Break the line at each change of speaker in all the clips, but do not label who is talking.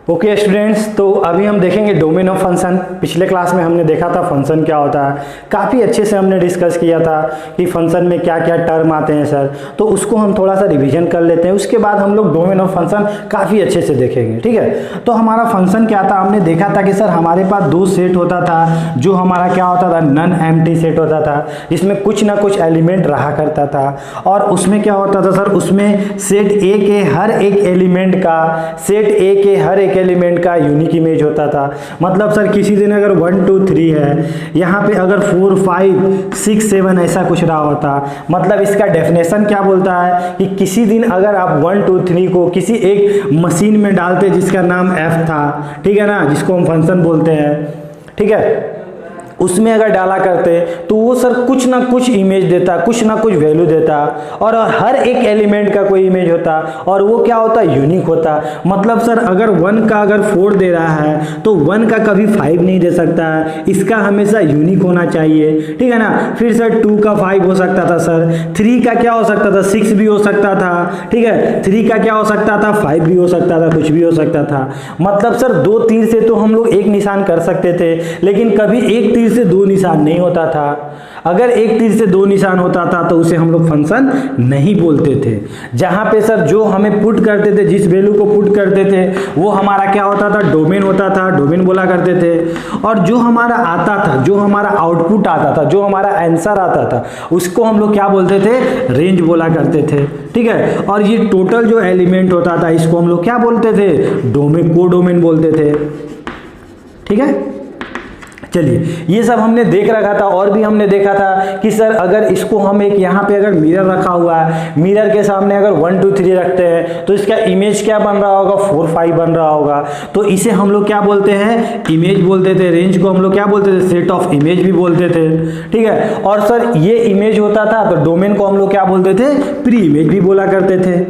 Okay students, तो अभी हम देखेंगे डोमेन ऑफ फंक्शन। पिछले क्लास में हमने देखा था फंक्शन क्या होता है, काफ़ी अच्छे से हमने डिस्कस किया था कि फंक्शन में क्या क्या टर्म आते हैं सर। तो उसको हम थोड़ा सा रिवीजन कर लेते हैं, उसके बाद हम लोग डोमेन ऑफ फंक्शन काफ़ी अच्छे से देखेंगे। ठीक है, तो हमारा फंक्शन क्या था, हमने देखा था कि सर हमारे पास दो सेट होता था, जो हमारा क्या होता था, नन एम्प्टी सेट होता था, जिसमें कुछ ना कुछ एलिमेंट रहा करता था। और उसमें क्या होता था सर, उसमें सेट ए के हर एक एलिमेंट का यूनिक इमेज होता था। मतलब सर किसी दिन अगर 1 2 3 है, यहाँ पे अगर 4 5 6 7 ऐसा कुछ रहा होता, मतलब इसका डेफिनेशन क्या बोलता है कि किसी दिन अगर आप 1 2 3 को किसी एक मशीन में डालते जिसका नाम f था, ठीक है ना, जिसको हम फंक्शन बोलते हैं, ठीक है, उसमें अगर डाला करते तो वो सर कुछ ना कुछ इमेज देता, कुछ ना कुछ वैल्यू देता, और हर एक एलिमेंट का कोई इमेज होता, और वो क्या होता, यूनिक होता। मतलब सर अगर 1 का अगर 4 दे रहा है तो 1 का कभी 5 नहीं दे सकता है, इसका हमेशा यूनिक होना चाहिए, ठीक है ना। फिर सर 2 का 5 हो सकता था सर, 3 का क्या हो सकता था, 6 भी हो सकता था, ठीक है, 3 का क्या हो सकता था, 5 भी हो सकता था, कुछ भी हो सकता था। मतलब सर 2 तीर से तो हम लोग एक निशान कर सकते थे, लेकिन कभी एक तीर से 2 निशान नहीं होता था। अगर एक तीर से 2 निशान होता था तो उसे हम लोग फंक्शन नहीं बोलते थे। जहां पे सर जो हमें पुट करते थे, जिस वैल्यू को पुट करते थे, वो हमारा क्या होता था, डोमेन होता था, डोमेन बोला करते थे। और जो हमारा आता था, जो हमारा आउटपुट आता था, जो हमारा आंसर आता था, उसको हम लोग क्या बोलते थे, रेंज बोला करते थे, ठीक है। और ये टोटल जो एलिमेंट होता था, इसको हम लोग क्या बोलते थे, डोमेन, को डोमेन बोलते थे, ठीक है। चलिए, ये सब हमने देख रखा था। और भी हमने देखा था कि सर अगर इसको हम एक यहाँ पे अगर मिरर रखा हुआ है, मिरर के सामने अगर 1 2 3 रखते हैं तो इसका इमेज क्या बन रहा होगा, 4 5 बन रहा होगा। तो इसे हम लोग क्या बोलते हैं, इमेज बोलते थे। रेंज को हम लोग क्या बोलते थे, सेट ऑफ इमेज भी बोलते थे, ठीक है। और सर ये इमेज होता था तो डोमेन को हम लोग क्या बोलते थे, प्री इमेज भी बोला करते थे,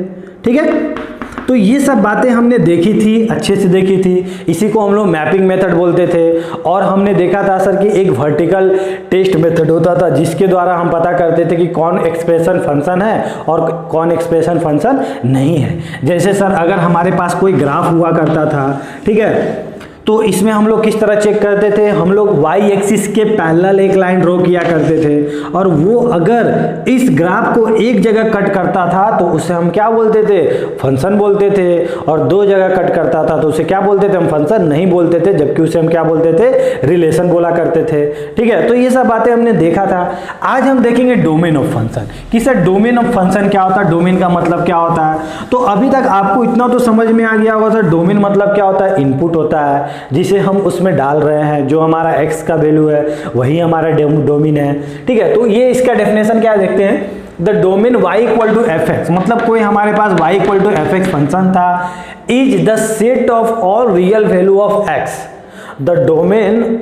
ठीक है। तो ये सब बातें हमने देखी थी, अच्छे से देखी थी। इसी को हम लोग मैपिंग मेथड बोलते थे। और हमने देखा था सर कि एक वर्टिकल टेस्ट मेथड होता था, जिसके द्वारा हम पता करते थे कि कौन एक्सप्रेशन फंक्शन है और कौन एक्सप्रेशन फंक्शन नहीं है। जैसे सर अगर हमारे पास कोई ग्राफ हुआ करता था, ठीक है, तो इसमें हम लोग किस तरह चेक करते थे, हम लोग y एक्सिस के पैरेलल एक लाइन ड्रॉ किया करते थे, और वो अगर इस ग्राफ को एक जगह कट करता था तो उसे हम क्या बोलते थे, फंक्शन बोलते थे। और 2 जगह कट करता था तो उसे क्या बोलते थे, हम फंक्शन नहीं बोलते थे, जबकि उसे हम क्या बोलते थे, रिलेशन बोला करते थे, ठीक है। तो ये सब बातें हमने देखा था। आज हम देखेंगे डोमेन ऑफ फंक्शन, कि सर डोमेन ऑफ फंक्शन क्या होता है, डोमेन का मतलब क्या होता है। तो अभी तक आपको इतना तो समझ में आ गया होगा सर, डोमेन मतलब क्या होता है, इनपुट होता है जिसे हम उसमें डाल रहे हैं, जो हमारा x का वैल्यू है वही हमारा डोमेन है, ठीक है। तो ये इसका डेफिनेशन क्या देखते हैं, the domain y equal to f x, मतलब कोई हमारे पास y equal to f x function था, is the set of all real value of x। The domain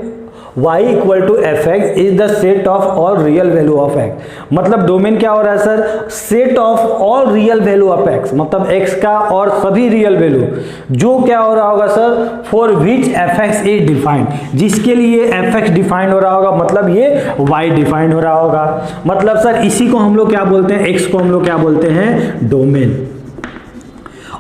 y equal to f x is the set of all real value of x। मतलब domain क्या हो रहा है sir, set of all real value of x, मतलब x का और सभी real value, जो क्या हो रहा होगा sir, for which F x is defined, जिसके लिए एफ एक्स डिफाइंड हो रहा होगा, मतलब ये y डिफाइंड हो रहा होगा। मतलब सर इसी को हम लोग क्या बोलते हैं, x को हम लोग क्या बोलते हैं, डोमेन।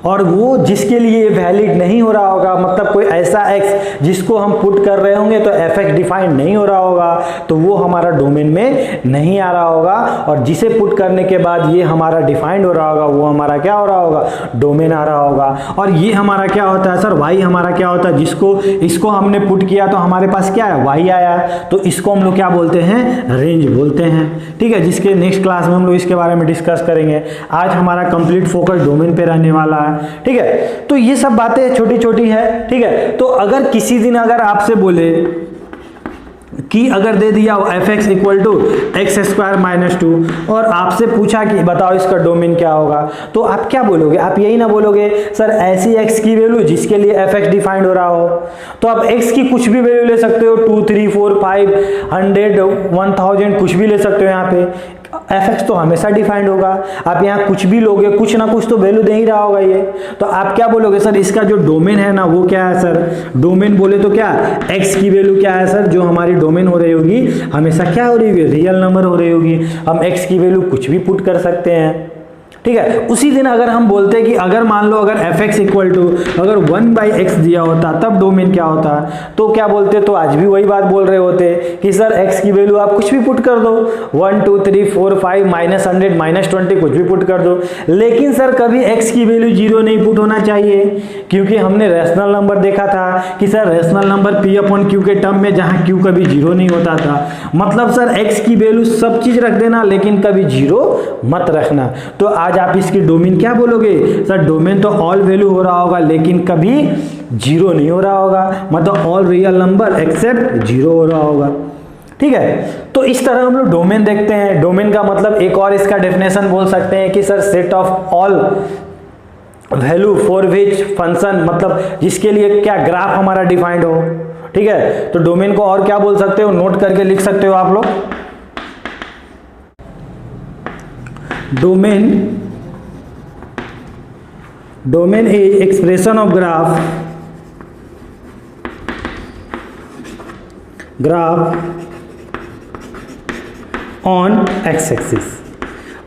और वो जिसके लिए वैलिड नहीं हो रहा होगा, मतलब कोई ऐसा x जिसको हम पुट कर रहे होंगे तो एफ एक्स डिफाइंड नहीं हो रहा होगा, तो वो हमारा डोमेन में नहीं आ रहा होगा। और जिसे पुट करने के बाद ये हमारा डिफाइंड हो रहा होगा, वो हमारा क्या हो रहा होगा, डोमेन आ रहा होगा। और ये हमारा क्या होता है सर, y हमारा क्या होता है, जिसको इसको हमने पुट किया तो हमारे पास क्या है, y आया, तो इसको हम लोग क्या बोलते हैं, रेंज बोलते हैं, ठीक है। जिसके नेक्स्ट क्लास में हम लोग इसके बारे में डिस्कस करेंगे। आज हमारा कंप्लीट फोकस डोमेन पे रहने वाला है, ठीक है। तो ये सब बातें छोटी छोटी है, ठीक है। तो अगर किसी दिन अगर आपसे बोले कि अगर दे दिया F X equal to X square minus 2 और आपसे पूछा कि बताओ इसका डोमेन क्या होगा, तो आप क्या बोलोगे, आप यही ना बोलोगे सर ऐसी एक्स की वैल्यू जिसके लिए एफ एक्स डिफाइंड हो रहा हो। तो आप एक्स की कुछ भी वैल्यू ले सकते हो, 2 3 4 5 100 1000 कुछ भी ले सकते हो। यहाँ पे एफ एक्स तो हमेशा डिफाइंड होगा। आप यहाँ कुछ भी लोगे, कुछ ना कुछ तो वैल्यू दे ही रहा होगा ये। तो आप क्या बोलोगे सर, इसका जो डोमेन है ना वो क्या है सर, डोमेन बोले तो क्या, एक्स की वैल्यू क्या है सर, जो हमारी डोमेन हो रही होगी हमेशा क्या हो रही होगी, रियल नंबर हो रही होगी। हम एक्स की वैल्यू कुछ भी पुट कर सकते हैं, ठीक है। उसी दिन अगर हम बोलते कि अगर मान लो अगर एफ एक्स इक्वल टू अगर 1/x दिया होता तब डोमेन क्या होता, तो क्या बोलते, तो आज भी वही बात बोल रहे होते कि सर x की वैल्यू आप कुछ भी पुट कर दो, 1 2 3 4 5 -100 -20 कुछ भी पुट कर दो। लेकिन सर कभी x की वैल्यू 0 नहीं पुट होना चाहिए, क्योंकि हमने रैशनल नंबर देखा था कि सर रैशनल नंबर p/q के टर्म में जहां q कभी 0 नहीं होता था। मतलब सर x की वैल्यू सब चीज रख देना लेकिन कभी 0 मत रखना। तो आज आप इसकी डोमेन क्या बोलोगे, सर डोमेन तो ऑल वैल्यू हो रहा होगा लेकिन कभी 0 नहीं हो रहा होगा, मतलब ऑल रियल नंबर एक्सेप्ट 0 हो रहा होगा। ठीक है, तो इस तरह हम लोग डोमेन देखते हैं। डोमेन का मतलब एक और इसका डेफिनेशन बोल सकते हैं कि sir set of all value for which function, मतलब जिसके लिए क्या ग्राफ हमारा डिफाइंड हो। ठीक है, तो डोमेन को और क्या बोल सकते हो, नोट करके लिख सकते हो आप लोग। Domain is expression of graph on x axis.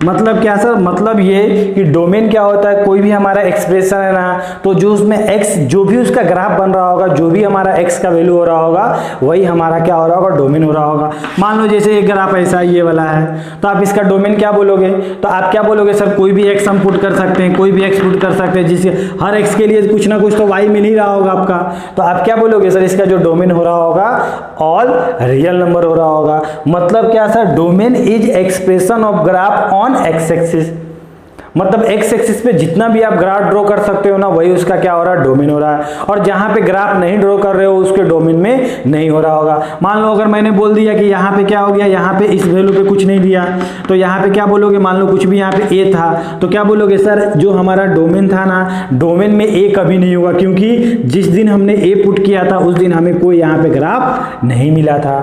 मतलब क्या सर, मतलब ये कि डोमेन क्या होता है, कोई भी हमारा एक्सप्रेशन है ना, तो जो उसमें x जो भी उसका ग्राफ बन रहा होगा, जो भी हमारा x का वैल्यू हो रहा होगा वही हमारा क्या हो रहा होगा, डोमेन हो रहा होगा। मान लो जैसे एक ग्राफ ऐसा ये वाला है, तो आप इसका डोमेन क्या बोलोगे, तो आप क्या बोलोगे, सर कोई भी x हम पुट कर सकते हैं, कोई भी x पुट कर सकते हैं, जिससे हर x के लिए कुछ ना कुछ तो y मिल ही रहा होगा आपका। तो आप क्या बोलोगे, सर इसका जो डोमेन हो रहा होगा ऑल रियल नंबर हो रहा होगा। मतलब क्या sir, domain is expression of graph on x axis, मतलब एक्स एक्सिस पे जितना भी आप ग्राफ ड्रॉ कर सकते हो ना, वही उसका क्या हो रहा है, डोमेन हो रहा है। और जहां पे ग्राफ नहीं ड्रॉ कर रहे हो उसके डोमेन में नहीं हो रहा होगा। मान लो अगर मैंने बोल दिया कि यहाँ पे क्या हो गया, यहाँ पे इस वैल्यू पे कुछ नहीं दिया, तो यहाँ पे क्या बोलोगे, मान लो कुछ भी यहाँ पे ए था, तो क्या बोलोगे, सर जो हमारा डोमेन था ना, डोमेन में ए कभी नहीं होगा, क्योंकि जिस दिन हमने ए पुट किया था उस दिन हमें कोई यहाँ पे ग्राफ नहीं मिला था।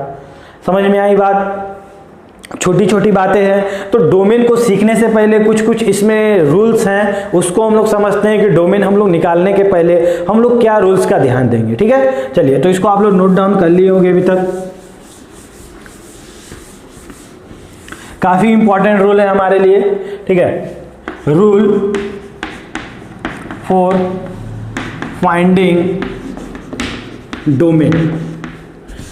समझ में आई बात, छोटी छोटी बातें हैं। तो डोमेन को सीखने से पहले कुछ कुछ इसमें रूल्स हैं, उसको हम लोग समझते हैं कि डोमेन हम लोग निकालने के पहले हम लोग क्या रूल्स का ध्यान देंगे। ठीक है, चलिए तो इसको आप लोग नोट डाउन कर लिए होंगे अभी तक। काफी इंपॉर्टेंट रूल है हमारे लिए। ठीक है, रूल फॉर फाइंडिंग डोमेन।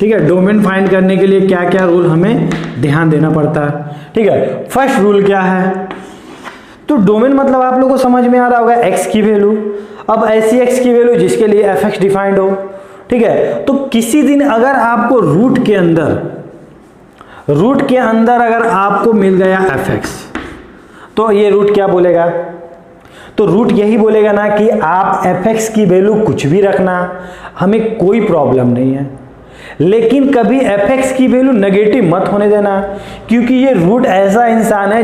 ठीक है, डोमेन फाइंड करने के लिए क्या क्या रूल हमें ध्यान देना पड़ता है। ठीक है, फर्स्ट रूल क्या है, तो डोमेन मतलब आप लोगों को समझ में आ रहा होगा x की वैल्यू। अब ऐसी x की वैल्यू जिसके लिए f(x) डिफाइंड हो। ठीक है, तो किसी दिन अगर आपको रूट के अंदर अगर आपको मिल गया f(x), तो ये रूट क्या बोलेगा, तो रूट यही बोलेगा ना कि आप f(x) की वैल्यू कुछ भी रखना, हमें कोई प्रॉब्लम नहीं है, लेकिन कभी f(x) की वैल्यू नेगेटिव मत होने देना, क्योंकि ये रूट ऐसा इंसान है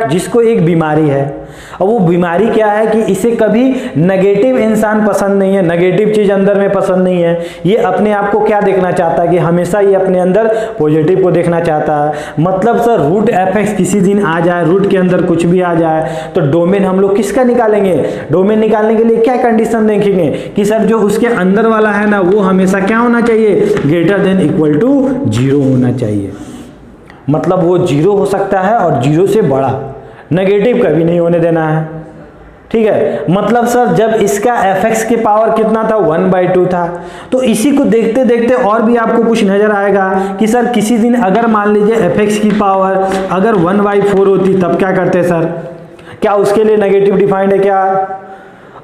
जिसको एक बीमारी है। और वो बीमारी क्या है कि इसे कभी नेगेटिव इंसान पसंद नहीं है, नेगेटिव चीज अंदर में पसंद नहीं है। ये अपने आप को क्या देखना चाहता है कि हमेशा ये अपने अंदर पॉजिटिव को देखना चाहता है। मतलब सर रूट f(x) किसी दिन आ जाए, रूट के अंदर कुछ भी आ जाए, तो डोमेन हम लोग किसका निकालेंगे, डोमेन निकालने के लिए क्या कंडीशन देखेंगे कि सर जो उसके अंदर वाला है ना वो हमेशा क्या होना चाहिए, ग्रेटर देन इक्वल टू 0 होना चाहिए। मतलब वो 0 हो सकता है और 0 से बड़ा, नेगेटिव कभी नहीं होने देना है। ठीक है, मतलब सर जब इसका f(x) की पावर कितना था, 1/2 था, तो इसी को देखते देखते और भी आपको कुछ नजर आएगा कि सर किसी दिन अगर मान लीजिए f(x) की पावर अगर 1/4 होती तब क्या करते सर, क्या उसके लिए नेगेटिव डिफाइंड है क्या।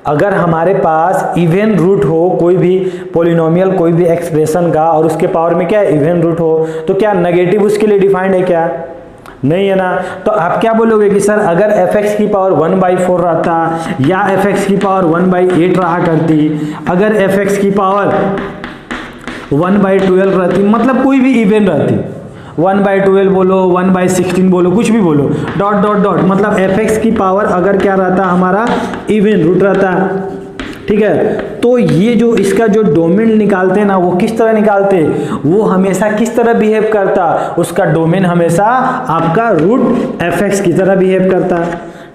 अगर हमारे पास इवन रूट हो कोई भी पॉलिनोमियल कोई भी एक्सप्रेशन का और उसके पावर में क्या इवन रूट हो, तो क्या नेगेटिव उसके लिए डिफाइंड है क्या, नहीं है ना। तो आप क्या बोलोगे कि सर अगर f(x) की पावर 1/4 रहता या f(x) की पावर 1/8 रहा करती, अगर f(x) की पावर 1/12 रहती, मतलब कोई भी इवन रहती, 1/12 बोलो 1/16 बोलो कुछ भी बोलो, डॉट डॉट डॉट, मतलब f(x) की पावर अगर क्या रहता हमारा इवन रूट रहता। ठीक है, तो ये जो इसका जो डोमेन निकालते हैं ना वो किस तरह निकालते, वो हमेशा किस तरह बिहेव करता, उसका डोमेन हमेशा आपका रूट f(x) की तरह बिहेव करता।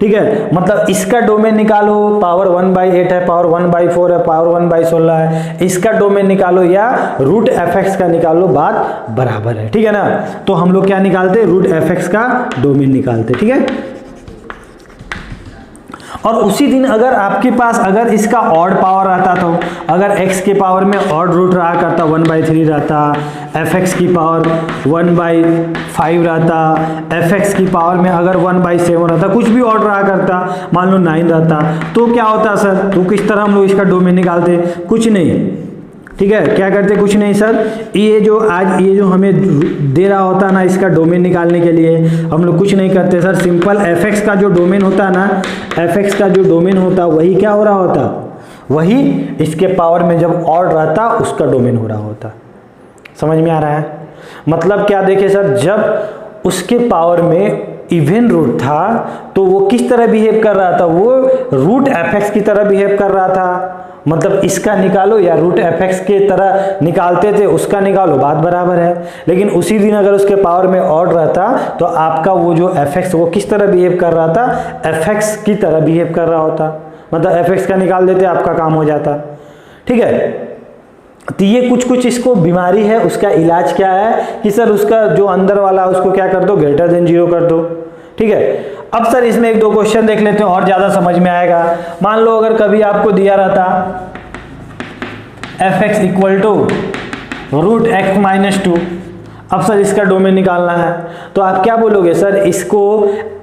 ठीक है, मतलब इसका डोमेन निकालो, पावर 1/8 है, पावर 1/4 है, पावर 1/16 है, इसका डोमेन निकालो या रूट f(x) का निकालो, बात बराबर है। ठीक है ना, तो हम लोग क्या निकालते, रूट f(x) का डोमेन निकालते। ठीक है, और उसी दिन अगर आपके पास अगर इसका ऑड पावर आता तो अगर x के पावर में ऑड रूट रहा करता 1/3 रहता, fx की पावर 1/5 रहता, fx की पावर में अगर 1/7 रहता, कुछ भी ऑड रहा करता, मान लो 9 रहता, तो क्या होता सर? तो किस तरह हम लोग इसका डोमेन निकालते? कुछ नहीं, ठीक है, क्या करते? कुछ नहीं सर, ये जो हमें दे रहा होता ना इसका डोमेन निकालने के लिए हम लोग कुछ नहीं करते सर, सिंपल fx का जो डोमेन होता ना, fx का जो डोमेन होता वही क्या हो रहा होता, वही इसके पावर में जब ऑड रहता उसका डोमेन हो रहा होता। समझ में आ रहा है? मतलब क्या देखे सर, जब उसके पावर में इवन रूट था तो वो किस तरह बिहेव कर रहा था, वो रूट fx की तरह बिहेव कर रहा था। मतलब इसका निकालो या रूट fx के तरह निकालते थे, उसका निकालो, बात बराबर है। लेकिन उसी दिन अगर उसके पावर में ऑड रहता तो आपका वो जो fx वो किस तरह बिहेव कर रहा था, fx की तरह बिहेव कर रहा होता। मतलब fx का निकाल देते, आपका काम हो जाता। ठीक है, तो ये कुछ इसको बीमारी है, उसका इलाज क्या है कि सर उसका जो अंदर वाला उसको क्या कर दो, ग्रेटर देन 0 कर दो। ठीक है, अब सर इसमें एक दो क्वेश्चन देख लेते हैं और ज्यादा समझ में आएगा। मान लो अगर कभी आपको दिया रहता fx equal to root x minus 2, अब सर इसका डोमेन निकालना है, तो आप क्या बोलोगे सर,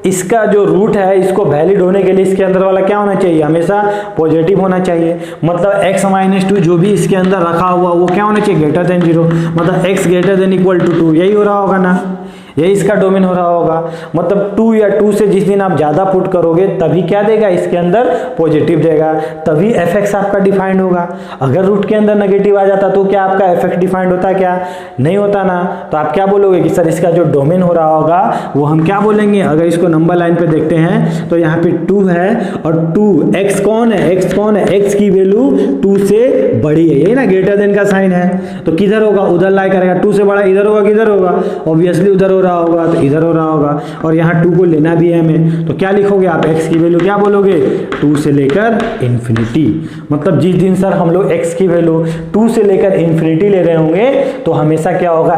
इसका जो रूट है इसको वैलिड होने के लिए इसके अंदर वाला क्या होना चाहिए, हमेशा पॉजिटिव होना चाहिए। मतलब x माइनस 2 जो भी इसके अंदर रखा हुआ वो क्या होना चाहिए, ग्रेटर देन 0। मतलब x greater than equal to 2, यही हो रहा होगा ना, यही इसका डोमेन हो रहा होगा। मतलब 2 या 2 से जिस दिन आप ज्यादा पुट करोगे तभी क्या देगा, इसके अंदर पॉजिटिव देगा, तभी fx आपका डिफाइंड होगा। अगर रूट के अंदर नेगेटिव आ जाता तो क्या आपका fx डिफाइंड होता, क्या नहीं होता ना। तो आप क्या बोलोगे कि सर इसका जो डोमेन हो रहा होगा वो हम क्या बोलेंगे, अगर इसको नंबर लाइन पे देखते हैं तो यहाँ पे 2 है और 2 x कौन है, x कौन है, x की वैल्यू 2 से बड़ी है, यही ना ग्रेटर देन का साइन है, तो किधर होगा, उधर लाई करेगा। 2 से बड़ा इधर होगा, किधर होगा, ऑब्वियसली उधर हो रहा होगा, तो इधर हो रहा होगा। और यहाँ 2 को लेना भी है हमें, तो क्या लिखोगे आप, x की वैल्यू क्या बोलोगे, 2 से लेकर इन्फिनिटी। मतलब जिस दिन सर हम लोग x की वैल्यू 2 से लेकर इन्फिनिटी ले रहे होंगे तो हमेशा क्या होगा,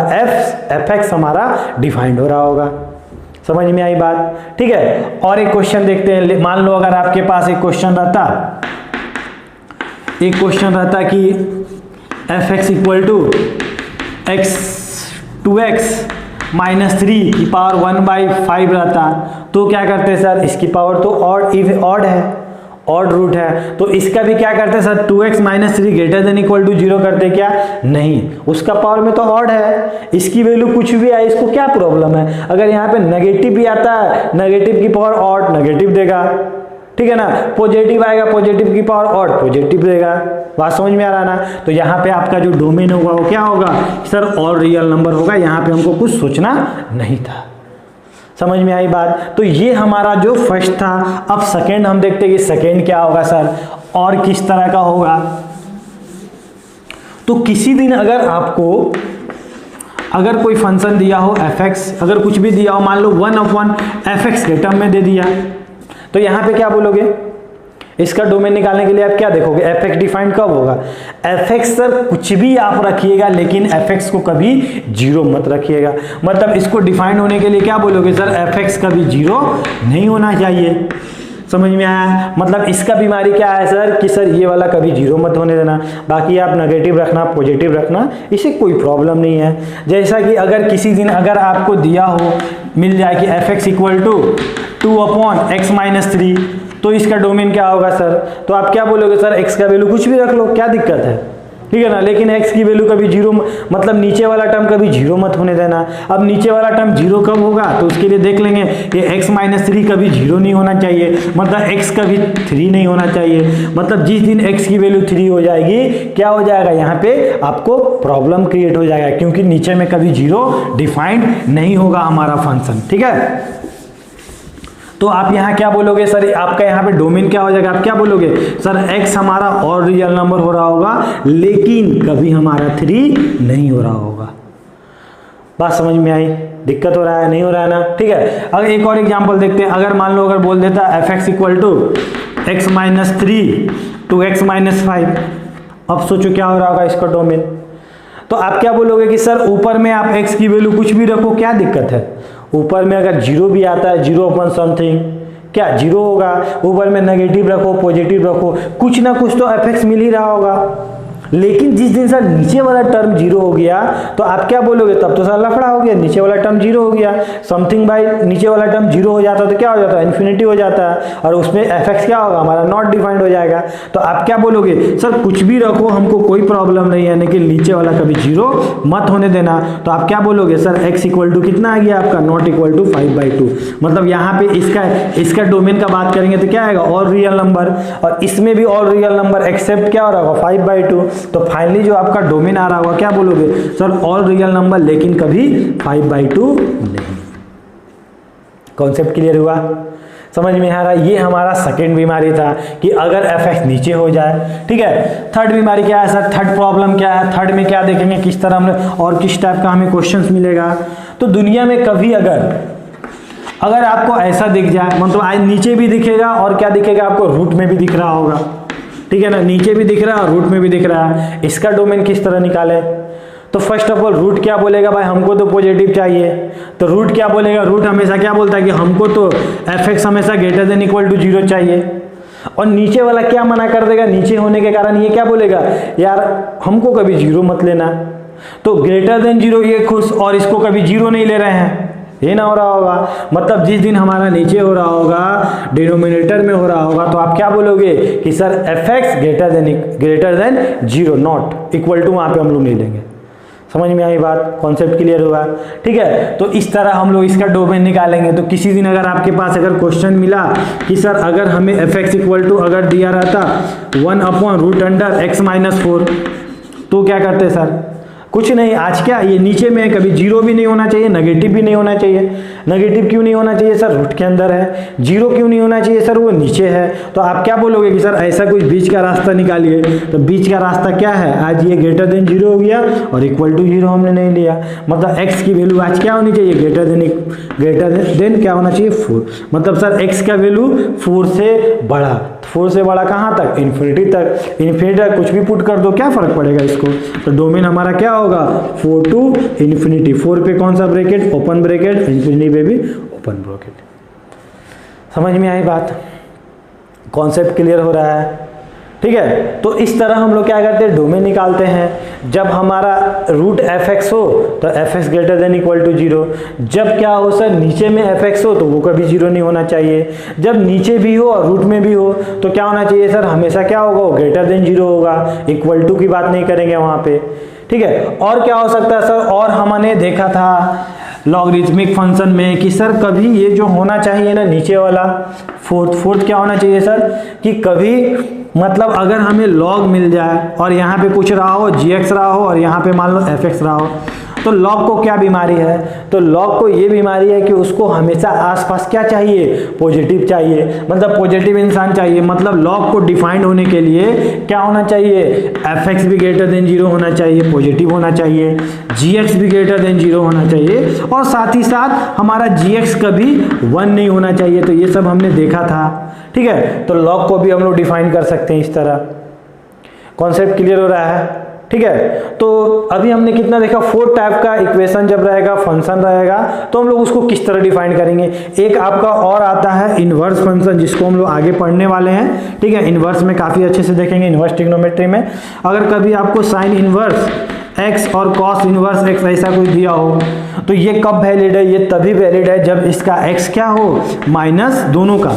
fx हमारा डिफाइंड हो रहा होगा। समझ में आई बात? ठीक है, और एक क्वेश्चन देखते हैं। मान लो अगर आपके पास एक क्वेश्चन रहता कि fx equal to x 2x-3 की पावर 1/5 रहता, तो क्या करते सर, इसकी पावर तो ऑड है, ऑड रूट है, तो इसका भी क्या करते sir, 2x-3 greater than equal to 0 करते क्या, नहीं, उसका पावर में तो ऑड है, इसकी वैल्यू कुछ भी आए, इसको क्या प्रॉब्लम है। अगर यहाँ पे नेगेटिव भी आता है, नेगेटिव की पावर ऑड नेगेटिव देगा, ठीक है ना, पॉजिटिव आएगा, पॉजिटिव की पावर ऑड पॉजिटिव देगा। बात समझ में आ रहा है ना। तो यहाँ पे आपका जो डोमेन होगा वो क्या होगा सर, ऑड रियल नंबर होगा। यहाँ पे हमको कुछ सोचना नहीं था। समझ में आई बात? तो ये हमारा जो फर्स्ट था। अब सेकेंड हम देखते हैं कि सेकेंड क्या होगा सर, और किस तरह का होगा। तो किसी दिन अगर आपको अगर कोई फंक्शन दिया हो fx, अगर कुछ भी दिया हो, मान लो 1/fx के टर्म में दे दिया, तो यहां पे क्या बोलोगे, इसका डोमेन निकालने के लिए आप क्या देखोगे, fx डिफाइंड कब होगा, fx सर कुछ भी आप रखिएगा लेकिन fx को कभी 0 मत रखिएगा। मतलब इसको डिफाइंड होने के लिए क्या बोलोगे सर, fx कभी 0 नहीं होना चाहिए। समझ में आया? मतलब इसका बीमारी क्या है सर कि सर ये वाला कभी 0 मत होने देना, बाकी आप नेगेटिव रखना, पॉजिटिव रखना, इसे कोई प्रॉब्लम नहीं है। जैसा कि अगर किसी दिन अगर आपको दिया हो, मिल जाए कि fx इक्वल टू 2/x-3, तो इसका डोमेन क्या होगा सर, तो आप क्या बोलोगे सर, x का वैल्यू कुछ भी रख लो, क्या दिक्कत है, ठीक है ना, लेकिन x की वैल्यू कभी 0, मतलब नीचे वाला टर्म कभी 0 मत होने देना। अब नीचे वाला टर्म 0 कब होगा, तो उसके लिए देख लेंगे कि x-3 कभी 0 नहीं होना चाहिए, मतलब x कभी 3 नहीं होना चाहिए। मतलब जिस दिन x की वैल्यू 3 हो जाएगी, क्या हो जाएगा, यहाँ पे आपको प्रॉब्लम क्रिएट हो जाएगा, क्योंकि नीचे में कभी 0 डिफाइंड नहीं होगा हमारा फंक्शन, ठीक है। तो आप यहाँ क्या बोलोगे सर, आपका यहाँ पे डोमेन क्या हो जाएगा, आप क्या बोलोगे सर, x हमारा और रियल नंबर हो रहा होगा लेकिन कभी हमारा 3 नहीं हो रहा होगा। बात समझ में आई? दिक्कत हो रहा है, नहीं हो रहा है ना, ठीक है। अगर एक और एग्जांपल देखते हैं, अगर मान लो अगर बोल देता fx equal to x-3 2x-5, अब सोचो क्या हो रहा होगा इसका डोमेन। तो आप क्या बोलोगे कि सर ऊपर में आप x की वैल्यू कुछ भी रखो, क्या दिक्कत है, ऊपर में अगर 0 भी आता है, 0 अपॉन समथिंग, क्या 0 होगा। ऊपर में नेगेटिव रखो पॉजिटिव रखो, कुछ ना कुछ तो एफ मिल ही रहा होगा। लेकिन जिस दिन सर नीचे वाला टर्म 0 हो गया तो आप क्या बोलोगे, तब तो सर लफड़ा हो गया, नीचे वाला टर्म 0 हो गया। समथिंग बाय नीचे वाला टर्म 0 हो जाता है तो क्या हो जाता है, इन्फिनिटी हो जाता है, और उसमें एफ क्या होगा हमारा, नॉट डिफाइंड हो जाएगा। तो आप क्या बोलोगे, सर कुछ भी रखो हमको कोई प्रॉब्लम नहीं है, यानी कि नीचे वाला कभी 0 मत होने देना। तो आप क्या बोलोगे, सर x इक्वल टू कितना आ गया आपका, नॉट इक्वल टू 5/2। मतलब यहाँ पे इसका डोमेन का बात करेंगे तो क्या आएगा, ऑल रियल नंबर, और इसमें भी ऑल रियल नंबर एक्सेप्ट क्या हो रहा होगा, 5/2। तो फाइनली जो आपका डोमेन आ रहा होगा क्या बोलोगे, सर ऑल रियल नंबर लेकिन कभी 5/2 नहीं। कॉन्सेप्ट क्लियर हुआ, समझ में आ रहा है। ये हमारा सेकेंड बीमारी था कि अगर एफ नीचे हो जाए, ठीक है। थर्ड बीमारी क्या है सर, थर्ड प्रॉब्लम क्या है, थर्ड में क्या देखेंगे, किस तरह हमने और किस टाइप का हमें क्वेश्चंस मिलेगा। तो दुनिया में कभी अगर आपको ऐसा दिख जाए, मतलब आज नीचे भी दिखेगा और क्या दिखेगा आपको, रूट में भी दिख रहा होगा, ठीक है ना, नीचे भी दिख रहा है और रूट में भी दिख रहा है। इसका डोमेन किस तरह निकाले, तो फर्स्ट ऑफ ऑल रूट क्या बोलेगा, भाई हमको तो पॉजिटिव चाहिए, तो रूट क्या बोलेगा, रूट हमेशा क्या बोलता है कि हमको तो एफ हमेशा ग्रेटर देन इक्वल टू 0 चाहिए। और नीचे वाला क्या मना कर देगा, नीचे होने के कारण ये क्या बोलेगा, यार हमको कभी 0 मत लेना। तो ग्रेटर देन 0 ये खुश, और इसको कभी 0 नहीं ले रहे हैं, ये ना हो रहा होगा। मतलब जिस दिन हमारा नीचे हो रहा होगा, डिनोमिनेटर में हो रहा होगा, तो आप क्या बोलोगे कि sir F X greater than 0, not equal to, वहां पे हम लोग नहीं लेंगे। समझ में आई बात, कॉन्सेप्ट क्लियर हुआ, ठीक है। तो इस तरह हम लोग इसका डोमेन निकालेंगे। तो किसी दिन अगर आपके पास अगर क्वेश्चन मिला कि सर अगर हमें एफ एक्स इक्वल टू अगर दिया रहता 1/√x-4, तो क्या करते सर, कुछ नहीं, आज क्या ये नीचे में कभी 0 भी नहीं होना चाहिए, नेगेटिव भी नहीं होना चाहिए। नेगेटिव क्यों नहीं होना चाहिए सर, रूट के अंदर है। 0 क्यों नहीं होना चाहिए सर, वो नीचे है। तो आप क्या बोलोगे कि सर ऐसा कुछ बीच का रास्ता निकालिए। तो बीच का रास्ता क्या है, आज ये ग्रेटर देन 0 हो गया और इक्वल टू 0 हमने नहीं लिया। मतलब x की वैल्यू आज क्या होनी चाहिए, ग्रेटर देन क्या होना चाहिए, 4। मतलब सर x का वैल्यू 4 से बड़ा, 4 से बड़ा कहाँ तक, इन्फिनिटी तक। इन्फिनिटी तक कुछ भी पुट कर दो, क्या फर्क पड़ेगा इसको। तो डोमेन हमारा क्या होगा, 4 टू इन्फिनिटी। 4 पे कौन सा ब्रैकेट, ओपन ब्रैकेट, इन्फिनिटी पे भी ओपन ब्रैकेट। समझ में आई बात, कॉन्सेप्ट क्लियर हो रहा है, ठीक है। तो इस तरह हम लोग क्या करते हैं, डोमेन निकालते हैं। जब हमारा रूट एफ एक्स हो तो F X greater than equal to 0। जब क्या हो सर, नीचे में एफ एक्स हो तो वो कभी 0 नहीं होना चाहिए। जब नीचे भी हो और रूट में भी हो तो क्या होना चाहिए सर, हमेशा क्या होगा, ग्रेटर देन 0 होगा, इक्वल टू की बात नहीं करेंगे वहाँ पे, ठीक है। और क्या हो सकता है सर, और हमने देखा था लॉगरिथमिक फंक्शन में कि सर कभी ये जो होना चाहिए ना नीचे वाला फोर्थ क्या होना चाहिए सर, कि कभी मतलब अगर हमें लॉग मिल जाए और यहाँ पे कुछ रहा हो, gx रहा हो, और यहाँ पे मान लो fx रहा हो, तो लॉग को क्या बीमारी है, तो लॉग को ये बीमारी है कि उसको हमेशा आसपास क्या चाहिए, पॉजिटिव चाहिए, मतलब पॉजिटिव इंसान चाहिए। मतलब लॉग को डिफाइंड होने के लिए क्या होना चाहिए, fx भी ग्रेटर देन 0 होना चाहिए, पॉजिटिव होना चाहिए, gx भी ग्रेटर देन 0 होना चाहिए, और साथ ही साथ हमारा gx कभी 1 नहीं होना चाहिए। तो ये सब हमने देखा था, ठीक है। तो लॉग को भी हम लोग डिफाइन कर सकते हैं इस तरह। कॉन्सेप्ट क्लियर हो रहा है, ठीक है। तो अभी हमने कितना देखा, 4 टाइप का इक्वेशन जब रहेगा, फंक्शन रहेगा, तो हम लोग उसको किस तरह डिफाइन करेंगे। एक आपका और आता है इनवर्स फंक्शन, जिसको हम लोग आगे पढ़ने वाले हैं, ठीक है। इनवर्स में काफी अच्छे से देखेंगे, इनवर्स ट्रिग्नोमेट्री में। अगर कभी आपको साइन इनवर्स x और कॉस इनवर्स x ऐसा कुछ दिया हो तो ये कब वैलिड है, ये तभी वैलिड है जब इसका x क्या हो, माइनस दोनों का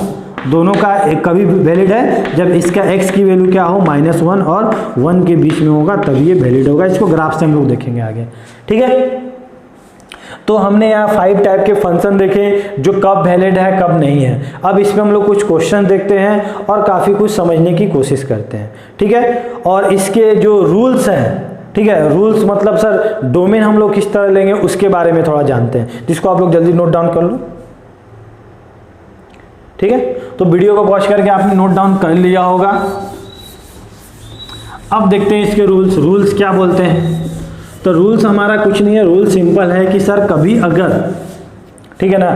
कभी वैलिड है जब इसका x की वैल्यू क्या हो, -1 और 1 के बीच में होगा, तभी ये वैलिड होगा। इसको ग्राफ से हम लोग देखेंगे आगे, ठीक है। तो हमने यहाँ 5 टाइप के फंक्शन देखे जो कब वैलिड है कब नहीं है। अब इसमें हम लोग कुछ क्वेश्चन देखते हैं और काफ़ी कुछ समझने की कोशिश करते हैं, ठीक है। और इसके जो रूल्स हैं, ठीक है, रूल्स मतलब सर डोमेन हम लोग किस तरह लेंगे उसके बारे में थोड़ा जानते हैं, जिसको आप लोग जल्दी नोट डाउन कर लो, ठीक है। तो वीडियो को पॉज करके आपने नोट डाउन कर लिया होगा। अब देखते हैं इसके रूल्स क्या बोलते हैं। तो रूल्स हमारा कुछ नहीं है, रूल सिंपल है कि सर कभी अगर, ठीक है ना,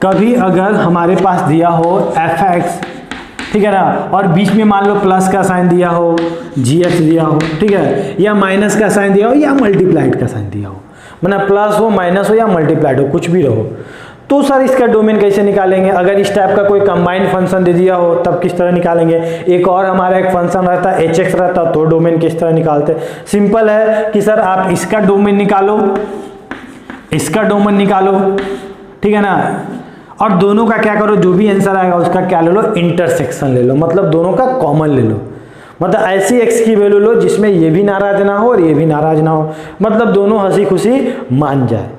कभी अगर हमारे पास दिया हो fx, ठीक है ना, और बीच में मान लो प्लस का साइन दिया हो, gx दिया हो, ठीक है, या माइनस का साइन दिया हो, या मल्टीप्लाइड का साइन दिया हो, मतलब प्लस हो, माइनस हो, या मल्टीप्लाइड हो, कुछ भी रहो, तो सर इसका डोमेन कैसे निकालेंगे? अगर इस टाइप का कोई कंबाइंड फंक्शन दे दिया हो तब किस तरह निकालेंगे? एक और हमारा एक फंक्शन रहता है hx रहता, तो डोमेन किस तरह निकालते? सिंपल है कि सर आप इसका डोमेन निकालो, इसका डोमेन निकालो, ठीक है ना, और दोनों का क्या करो, जो भी आंसर आएगा उसका क्या ले लो, इंटरसेक्शन ले लो, मतलब दोनों का कॉमन ले लो। मतलब ऐसी x की वैल्यू लो जिसमें ये भी नाराज ना हो और ये भी नाराज ना हो, मतलब दोनों हंसी खुशी मान जाए।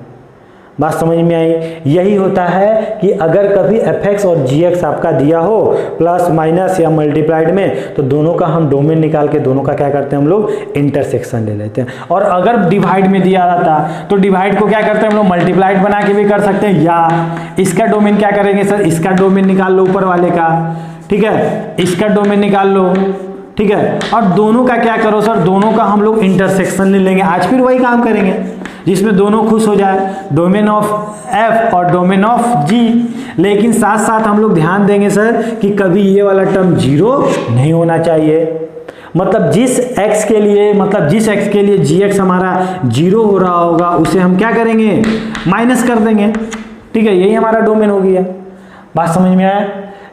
बात समझ में आई? यही होता है कि अगर कभी fx और gx आपका दिया हो प्लस माइनस या मल्टीप्लाइड में, तो दोनों का हम डोमेन निकाल के दोनों का क्या करते हैं हम लोग, इंटरसेक्शन ले लेते हैं। और अगर डिवाइड में दिया रहता तो डिवाइड को क्या करते हैं हम लोग, मल्टीप्लाइड बना के भी कर सकते हैं, या इसका डोमेन क्या करेंगे सर, इसका डोमेन निकाल लो ऊपर वाले का, ठीक है, इसका डोमेन निकाल लो, ठीक है, और दोनों का क्या करो सर, दोनों का हम लोग इंटरसेक्शन ले लेंगे। आज फिर वही काम करेंगे जिसमें दोनों खुश हो जाए, डोमेन ऑफ f और डोमेन ऑफ g। लेकिन साथ साथ हम लोग ध्यान देंगे सर कि कभी ये वाला टर्म जीरो नहीं होना चाहिए। मतलब जिस x के लिए, मतलब जिस x के लिए gx हमारा जीरो हो रहा होगा उसे हम क्या करेंगे, माइनस कर देंगे, ठीक है, यही हमारा डोमेन हो गया। बात समझ में आया?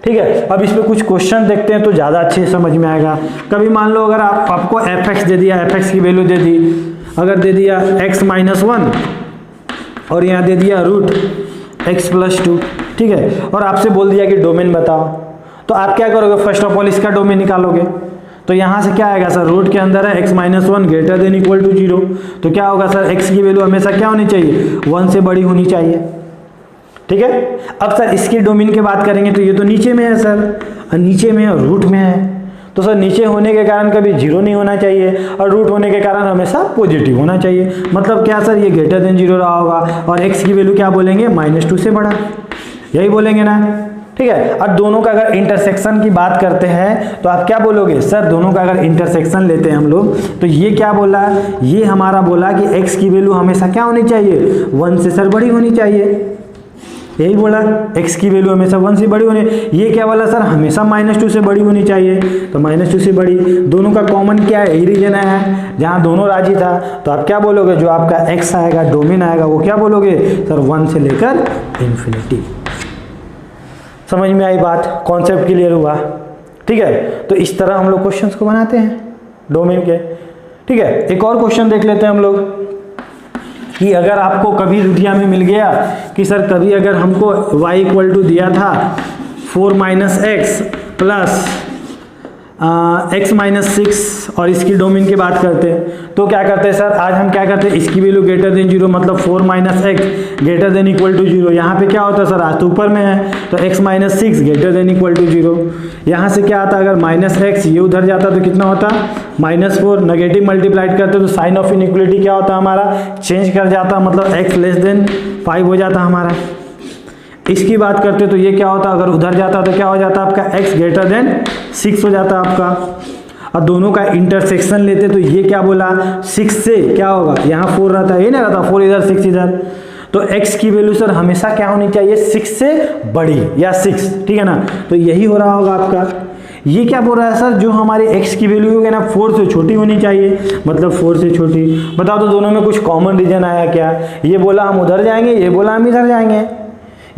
ठीक है, अब इस पे कुछ क्वेश्चन देखते हैं तो ज़्यादा अच्छे से समझ में आएगा। कभी मान लो अगर आपको fx दे दिया, fx की वैल्यू दे दी, अगर दे दिया x माइनस 1 और यहाँ दे दिया रूट x प्लस 2, ठीक है, और आपसे बोल दिया कि डोमेन बताओ, तो आप क्या करोगे, फर्स्ट ऑफ ऑल इसका डोमेन निकालोगे। तो यहाँ से क्या आएगा सर, रूट के अंदर है x minus 1 greater than equal to 0, तो क्या होगा सर, x की वैल्यू हमेशा क्या होनी चाहिए, 1 से बड़ी होनी चाहिए, ठीक है। अब सर इसके डोमेन की बात करेंगे तो ये तो नीचे में है सर, और नीचे में है, रूट में है, तो सर नीचे होने के कारण कभी जीरो नहीं होना चाहिए और रूट होने के कारण हमेशा पॉजिटिव होना चाहिए। मतलब क्या सर, ये ग्रेटर देन 0 रहा होगा और x की वैल्यू क्या बोलेंगे, -2 से बड़ा, यही बोलेंगे ना, ठीक है। और दोनों का अगर इंटरसेक्शन की बात करते हैं तो आप क्या बोलोगे सर, दोनों का अगर इंटरसेक्शन लेते हैं हम लोग तो ये क्या बोला, ये हमारा बोला कि x की वैल्यू हमेशा क्या होनी चाहिए, 1 से सर बड़ी होनी चाहिए, यही बोला, x की वैल्यू हमेशा 1 से बड़ी होनी। ये क्या बोला सर, हमेशा -2 से बड़ी होनी चाहिए, तो -2 से बड़ी, दोनों का कॉमन क्या है, यही रीजन है जहां दोनों राजी था। तो आप क्या बोलोगे, जो आपका x आएगा, डोमेन आएगा, वो क्या बोलोगे सर, 1 से लेकर इन्फिनिटी। समझ में आई बात, कॉन्सेप्ट क्लियर हुआ, ठीक है। तो इस तरह हम लोग क्वेश्चंस को बनाते हैं डोमेन के, ठीक है। एक और क्वेश्चन देख लेते हैं हम लोग कि अगर आपको कभी रुटिया में मिल गया कि सर कभी अगर हमको y इक्वल टू दिया था 4 minus x plus x minus 6 और इसकी डोमेन की बात करते हैं तो क्या करते हैं सर, आज हम क्या करते हैं, इसकी वैल्यू ग्रेटर देन 0, मतलब 4 minus X greater than equal to 0। यहाँ पे क्या होता है सर, आज तो ऊपर में है तो x minus 6 greater than equal to 0। यहाँ से क्या आता है, अगर माइनस एक्स ये उधर जाता तो कितना होता, -4, नेगेटिव मल्टीप्लाइड करते तो साइन ऑफ इनइक्वलिटी क्या होता हमारा, चेंज कर जाता, मतलब x लेस देन 5 हो जाता हमारा। इसकी बात करते तो ये क्या होता, अगर उधर जाता तो क्या हो जाता आपका, x ग्रेटर देन 6 हो जाता आपका। और दोनों का इंटरसेक्शन लेते तो ये क्या बोला, 6 से क्या होगा, यहाँ 4 रहता है, ये ना रहता 4 इधर 6 इधर, तो x की वैल्यू सर हमेशा क्या होनी चाहिए, 6 से बड़ी या 6, ठीक है ना। तो यही हो रहा होगा आपका। ये क्या बोल रहा है सर, जो हमारे x की वैल्यू होगी ना 4 से छोटी होनी चाहिए, मतलब 4 से छोटी। बताओ तो दोनों में कुछ कॉमन रीजन आया क्या, ये बोला हम उधर जाएंगे, ये बोला हम इधर जाएंगे,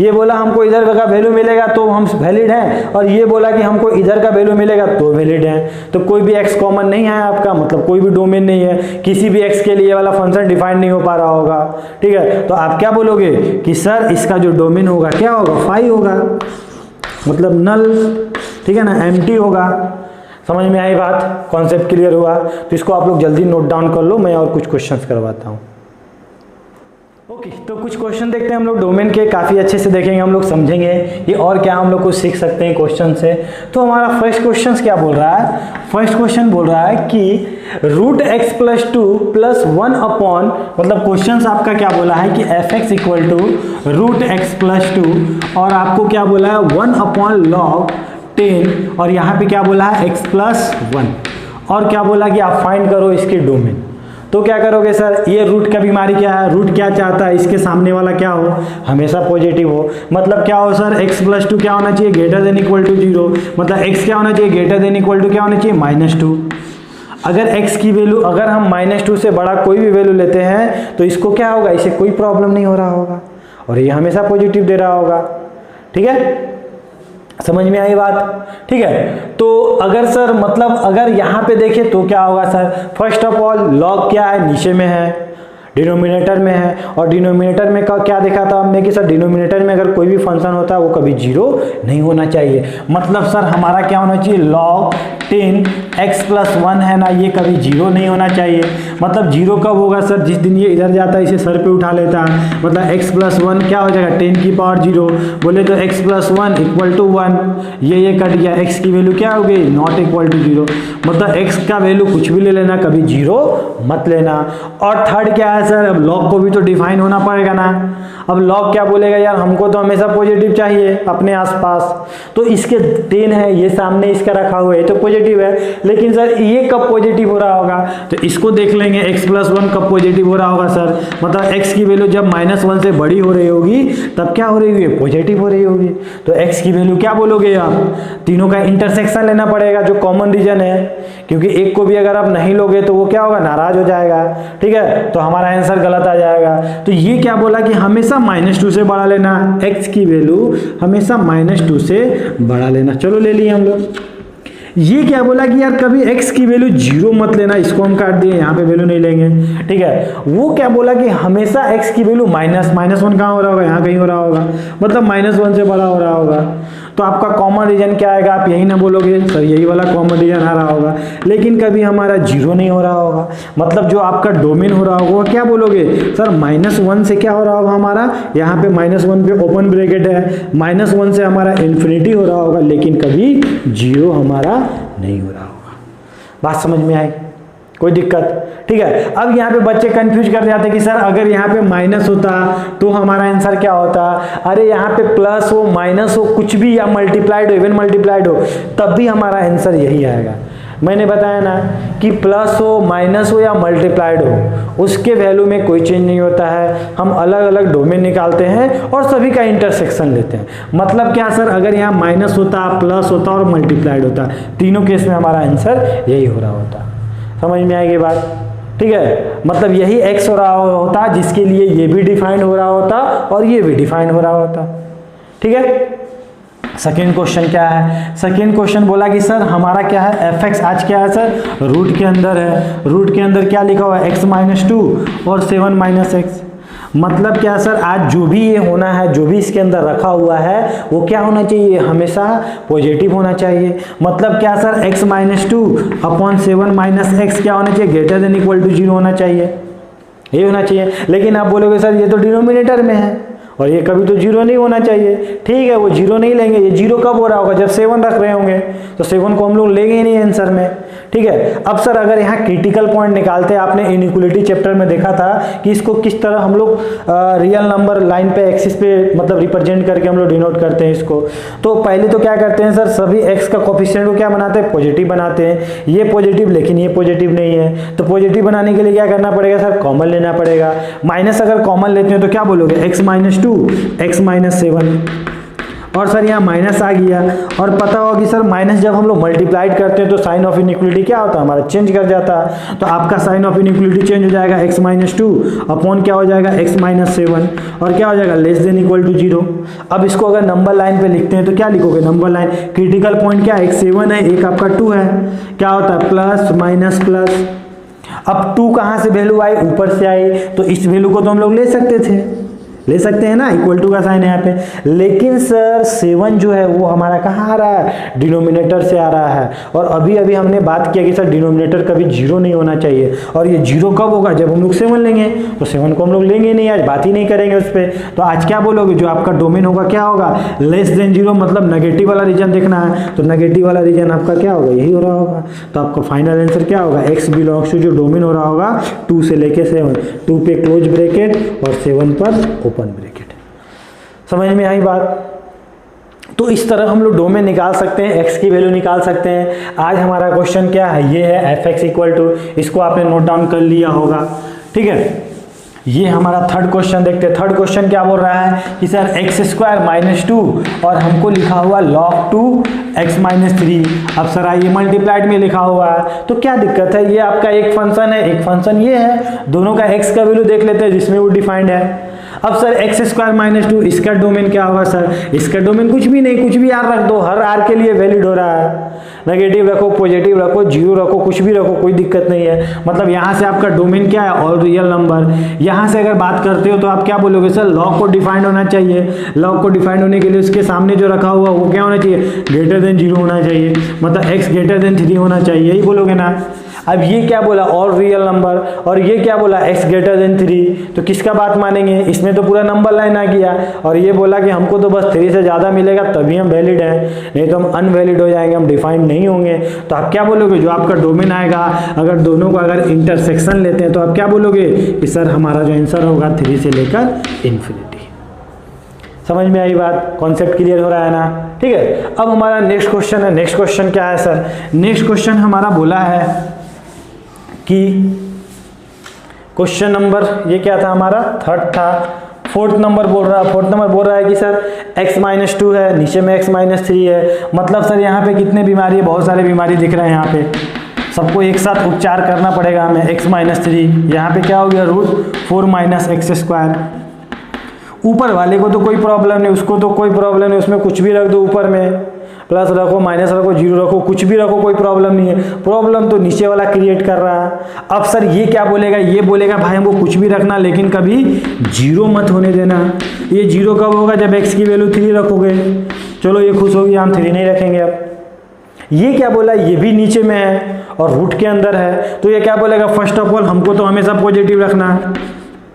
ये बोला हमको इधर का वैल्यू मिलेगा तो हम वैलिड हैं, और ये बोला कि हमको इधर का वैल्यू मिलेगा तो वैलिड है। तो कोई भी x कॉमन नहीं है आपका, मतलब कोई भी डोमेन नहीं है, किसी भी x के लिए ये वाला फंक्शन डिफाइन नहीं हो पा रहा होगा, ठीक है। तो आप क्या बोलोगे कि सर इसका जो डोमेन होगा क्या होगा, फाई होगा, मतलब नल, ठीक है ना, एम्प्टी होगा। समझ में आई बात, कॉन्सेप्ट क्लियर हुआ। तो इसको आप लोग जल्दी नोट डाउन कर लो, मैं और कुछ क्वेश्चंस करवाता हूँ। ओके, तो कुछ क्वेश्चन देखते हैं हम लोग डोमेन के, काफ़ी अच्छे से देखेंगे हम लोग, समझेंगे ये और क्या हम लोग कुछ सीख सकते हैं क्वेश्चन से। तो हमारा फर्स्ट क्वेश्चन क्या बोल रहा है, फर्स्ट क्वेश्चन बोल रहा है कि root X plus 2 plus 1 upon, मतलब क्वेश्चन आपका क्या बोला है कि F X equal to root X plus 2 और आपको क्या बोला है 1 अपॉन लॉग 10 और यहाँ पे क्या बोला है x प्लस 1 और क्या बोला कि आप फाइंड करो इसके डोमेन। तो क्या करोगे सर, ये रूट का बीमारी क्या है, रूट क्या चाहता है, इसके सामने वाला क्या हो, हमेशा पॉजिटिव हो। मतलब क्या हो सर, x प्लस 2 क्या होना चाहिए, ग्रेटर देन इक्वल टू 0, मतलब x क्या होना चाहिए, ग्रेटर देन इक्वल टू क्या होना चाहिए, -2। अगर x की वैल्यू, अगर हम -2 से बड़ा कोई भी वैल्यू लेते हैं तो इसको क्या होगा, इसे कोई प्रॉब्लम नहीं हो रहा होगा। और ये हमेशा पॉजिटिव दे रहा होगा। ठीक है, समझ में आई बात? ठीक है, तो अगर सर मतलब अगर यहाँ पे देखें तो क्या होगा sir, first of all log क्या है, नीचे में है, डिनोमिनेटर में है, और डिनोमिनेटर में का क्या देखा था हमने कि सर डिनोमिनेटर में अगर कोई भी फंक्शन होता है वो कभी जीरो नहीं होना चाहिए। मतलब सर हमारा क्या होना चाहिए, log 10 x+1 है ना, ये कभी जीरो नहीं होना चाहिए। मतलब जीरो कब होगा सर, जिस दिन ये इधर जाता है इसे सर पे उठा लेता है, मतलब x+1 क्या हो जाएगा 10 की पावर 0, बोले तो x+1 = 1, ये कट गया, x की वैल्यू क्या हो गई, नॉट इक्वल टू 0, मतलब x का वैल्यू कुछ भी ले लेना, कभी जीरो मत लेना। और थर्ड क्या है सर, अब लॉग को भी तो डिफाइन होना पड़ेगा ना। अब लॉग क्या बोलेगा, यार हमको तो हमेशा पॉजिटिव चाहिए अपने आसपास, तो इसके 10 है, ये सामने इसका रखा हुआ है तो पॉजिटिव है, लेकिन सर ये कब पॉजिटिव हो रहा होगा, तो इसको देख लेंगे x+1 कब पॉजिटिव हो रहा होगा सर, मतलब x की वैल्यू जब -1 से बड़ी हो रही होगी तब क्या हो रही होगी, पॉजिटिव हो रही होगी। तो x की वैल्यू क्या बोलोगे आप, तीनों का इंटरसेक्शन लेना पड़ेगा जो कॉमन रीजन है, क्योंकि एक को भी अगर आप नहीं लोगे तो वो क्या होगा, नाराज हो जाएगा। ठीक है, तो हमारा आंसर गलत आ जाएगा। तो ये क्या बोला कि हमेशा -2 से बढ़ा लेना, x की वैल्यू हमेशा -2 से बढ़ा लेना। चलो ले लिए हम लोग। ये क्या बोला कि यार कभी x की वैल्यू 0 मत लेना, इसको हम काट दिए, यहाँ पे वैल्यू नहीं लेंगे। ठीक है, वो क्या बोला कि हमेशा x की वैल्यू -1 कहाँ हो रहा होगा, यहाँ कहीं हो रहा होगा, मतलब -1 से बड़ा हो रहा होगा। तो आपका कॉमन रीजन क्या आएगा, आप यही ना बोलोगे सर यही वाला कॉमन रीजन आ रहा होगा, लेकिन कभी हमारा 0 नहीं हो रहा होगा, मतलब जो आपका डोमेन हो रहा होगा वो क्या बोलोगे सर, -1 से क्या हो रहा होगा हमारा, यहाँ पे -1 पे ओपन ब्रैकेट है, -1 से हमारा इन्फिनिटी हो रहा होगा, लेकिन कभी 0 हमारा नहीं हो रहा होगा। बात समझ में आई, कोई दिक्कत? ठीक है, अब यहाँ पे बच्चे कंफ्यूज कर जाते हैं कि सर अगर यहाँ पे माइनस होता तो हमारा आंसर क्या होता, अरे यहाँ पे प्लस हो माइनस हो कुछ भी, या मल्टीप्लाइड हो इवन मल्टीप्लाइड हो, तब भी हमारा आंसर यही आएगा। मैंने बताया ना कि प्लस हो माइनस हो या मल्टीप्लाइड हो उसके वैल्यू में कोई चेंज नहीं होता है, हम अलग अलग डोमेन निकालते हैं और सभी का इंटरसेक्शन लेते हैं। मतलब क्या सर, अगर यहाँ माइनस होता, प्लस होता और मल्टीप्लाइड होता, तीनों केस में हमारा आंसर यही हो रहा होता। समझ में आएगी बात? ठीक है, मतलब यही x हो रहा होता जिसके लिए ये भी डिफाइन हो रहा होता और ये भी डिफाइन हो रहा होता। ठीक है, सेकेंड क्वेश्चन क्या है, सेकेंड क्वेश्चन बोला कि सर हमारा क्या है, fx आज क्या है सर, रूट के अंदर है, रूट के अंदर क्या लिखा हुआ है, x-2 और 7 - x। मतलब क्या सर, आज जो भी ये होना है, जो भी इसके अंदर रखा हुआ है वो क्या होना चाहिए, हमेशा पॉजिटिव होना चाहिए। मतलब क्या सर, x-2 अपॉन 7 - x क्या होना चाहिए, ग्रेटर देन इक्वल टू 0 होना चाहिए, ये होना चाहिए। लेकिन आप बोलोगे सर ये तो डिनोमिनेटर में है और ये कभी तो 0 नहीं होना चाहिए। ठीक है, वो 0 नहीं लेंगे, ये 0 कब हो रहा होगा, जब 7 रख रहे होंगे, तो 7 को हम लोग लेंगे ही नहीं आंसर में। ठीक है, अब सर अगर यहाँ क्रिटिकल पॉइंट निकालते हैं, आपने इनइक्वलिटी चैप्टर में देखा था कि इसको किस तरह हम लोग रियल नंबर लाइन पे एक्सिस पे मतलब रिप्रेजेंट करके हम लोग डिनोट करते हैं इसको। तो पहले तो क्या करते हैं सर, सभी x का कोफिशिएंट को क्या बनाते हैं, पॉजिटिव बनाते हैं। ये पॉजिटिव लेकिन ये पॉजिटिव नहीं है, तो पॉजिटिव बनाने के लिए क्या करना पड़ेगा सर, कॉमन लेना पड़ेगा। माइनस अगर कॉमन लेते हैं तो क्या बोलोगे, x-2 x-7, और सर यहाँ माइनस आ गया, और पता होगा कि सर माइनस जब हम लोग मल्टीप्लाइड करते हैं तो साइन ऑफ इनइक्वलिटी क्या होता है हमारा, चेंज कर जाता है। तो आपका साइन ऑफ इनइक्वलिटी चेंज हो जाएगा, x-2 अपॉन क्या हो जाएगा, x-7, और क्या हो जाएगा, लेस देन इक्वल टू 0। अब इसको अगर नंबर लाइन पे लिखते हैं तो क्या लिखोगे, नंबर लाइन क्रिटिकल पॉइंट क्या है, एक 7 है, एक आपका 2 है, क्या होता है प्लस माइनस प्लस। अब 2 कहाँ से वैल्यू आई, ऊपर से आई, तो इस वैल्यू को तो हम लोग ले सकते हैं ना, इक्वल टू का साइन है यहाँ पे। लेकिन सर 7 जो है वो हमारा कहाँ आ रहा है, डिनोमिनेटर से आ रहा है, और अभी अभी हमने बात किया कि सर डिनोमिनेटर कभी 0 नहीं होना चाहिए, और ये 0 कब होगा, जब हम लोग 7 लेंगे, तो 7 को हम लोग लेंगे नहीं, आज बात ही नहीं करेंगे उस पर। तो आज क्या बोलोगे, जो आपका डोमेन होगा क्या होगा, लेस देन 0, मतलब नेगेटिव वाला रीजन देखना है, तो नेगेटिव वाला रीजन आपका क्या होगा, यही हो रहा होगा। तो आपका फाइनल आंसर क्या होगा, x बिलोंग्स टू जो डोमेन हो रहा होगा 2 से लेके 7, 2 पे क्लोज ब्रैकेट और 7 पर ओपन ब्रैकेट। समझ में आई बात? तो इस तरह हम लोग डोमेन निकाल सकते हैं, x की वैल्यू निकाल सकते हैं। आज हमारा क्वेश्चन क्या है, ये है fx इक्वल टू, इसको आपने नोट डाउन कर लिया होगा। ठीक है, ये हमारा थर्ड क्वेश्चन देखते हैं। थर्ड क्वेश्चन क्या बोल रहा है कि सर x² - 2 और हमको लिखा हुआ log 2x - 3। अब सर ये मल्टीप्लाइड में लिखा हुआ है, तो क्या दिक्कत है, ये आपका एक फंक्शन है, एक फंक्शन ये है, दोनों का x का वैल्यू देख लेते हैं जिसमें वो डिफाइंड है। अब सर एक्स स्क्वायर माइनस 2 इसका डोमेन क्या होगा सर? इसका डोमेन कुछ भी नहीं, कुछ भी आर रख दो, हर आर के लिए वैलिड हो रहा है। नेगेटिव रखो, पॉजिटिव रखो, जीरो रखो, कुछ भी रखो, कोई दिक्कत नहीं है। मतलब यहाँ से आपका डोमेन क्या है? All real number. यहाँ से अगर बात करते हो तो आप क्या बोलोगे सर? लॉग को डिफाइंड होना चाहिए। लॉग को डिफाइंड होने के लिए उसके सामने जो रखा हुआ वो क्या होना चाहिए? ग्रेटर देन 0 होना चाहिए, मतलब x ग्रेटर देन 3 होना चाहिए, यही बोलोगे ना। अब ये क्या बोला? ऑल रियल नंबर, और ये क्या बोला? x ग्रेटर देन 3, तो किसका बात मानेंगे? इसमें तो पूरा नंबर लाइन आ गया, और ये बोला कि हमको तो बस 3 से ज़्यादा मिलेगा तभी हम वैलिड हैं, नहीं तो हम अनवैलिड हो जाएंगे, हम डिफाइंड नहीं होंगे। तो आप क्या बोलोगे? जो आपका डोमेन आएगा, अगर दोनों का अगर इंटरसेक्शन लेते हैं तो आप क्या बोलोगे कि सर हमारा जो आंसर होगा 3 से लेकर इन्फिनिटी। समझ में आई बात? कॉन्सेप्ट क्लियर हो रहा है ना? ठीक है। अब हमारा नेक्स्ट क्वेश्चन है। नेक्स्ट क्वेश्चन क्या है सर? नेक्स्ट क्वेश्चन हमारा बोला है कि क्वेश्चन नंबर ये क्या था हमारा? थर्ड था। फोर्थ नंबर बोल रहा है कि सर x माइनस 2 है, नीचे में x माइनस 3 है। मतलब सर यहाँ पे कितने बीमारी है? बहुत सारे बीमारी दिख रहे हैं यहाँ पे, सबको एक साथ उपचार करना पड़ेगा हमें। x माइनस 3 यहाँ पे क्या हो गया? √4 माइनस एक्स स्क्वायर। ऊपर वाले को तो कोई प्रॉब्लम नहीं, उसको तो कोई प्रॉब्लम नहीं, उसमें कुछ भी रख दो, ऊपर में प्लस रखो, माइनस रखो, जीरो रखो, कुछ भी रखो, कोई प्रॉब्लम नहीं है। प्रॉब्लम तो नीचे वाला क्रिएट कर रहा है। अब सर ये क्या बोलेगा? ये बोलेगा भाई हमको कुछ भी रखना, लेकिन कभी जीरो मत होने देना। ये जीरो कब होगा? जब x की वैल्यू 3 रखोगे। चलो ये खुश होगी, हम 3 नहीं रखेंगे। अब ये क्या बोला? ये भी नीचे में है और रूट के अंदर है, तो ये क्या बोलेगा? फर्स्ट ऑफ ऑल हमको तो हमेशा पॉजिटिव रखना,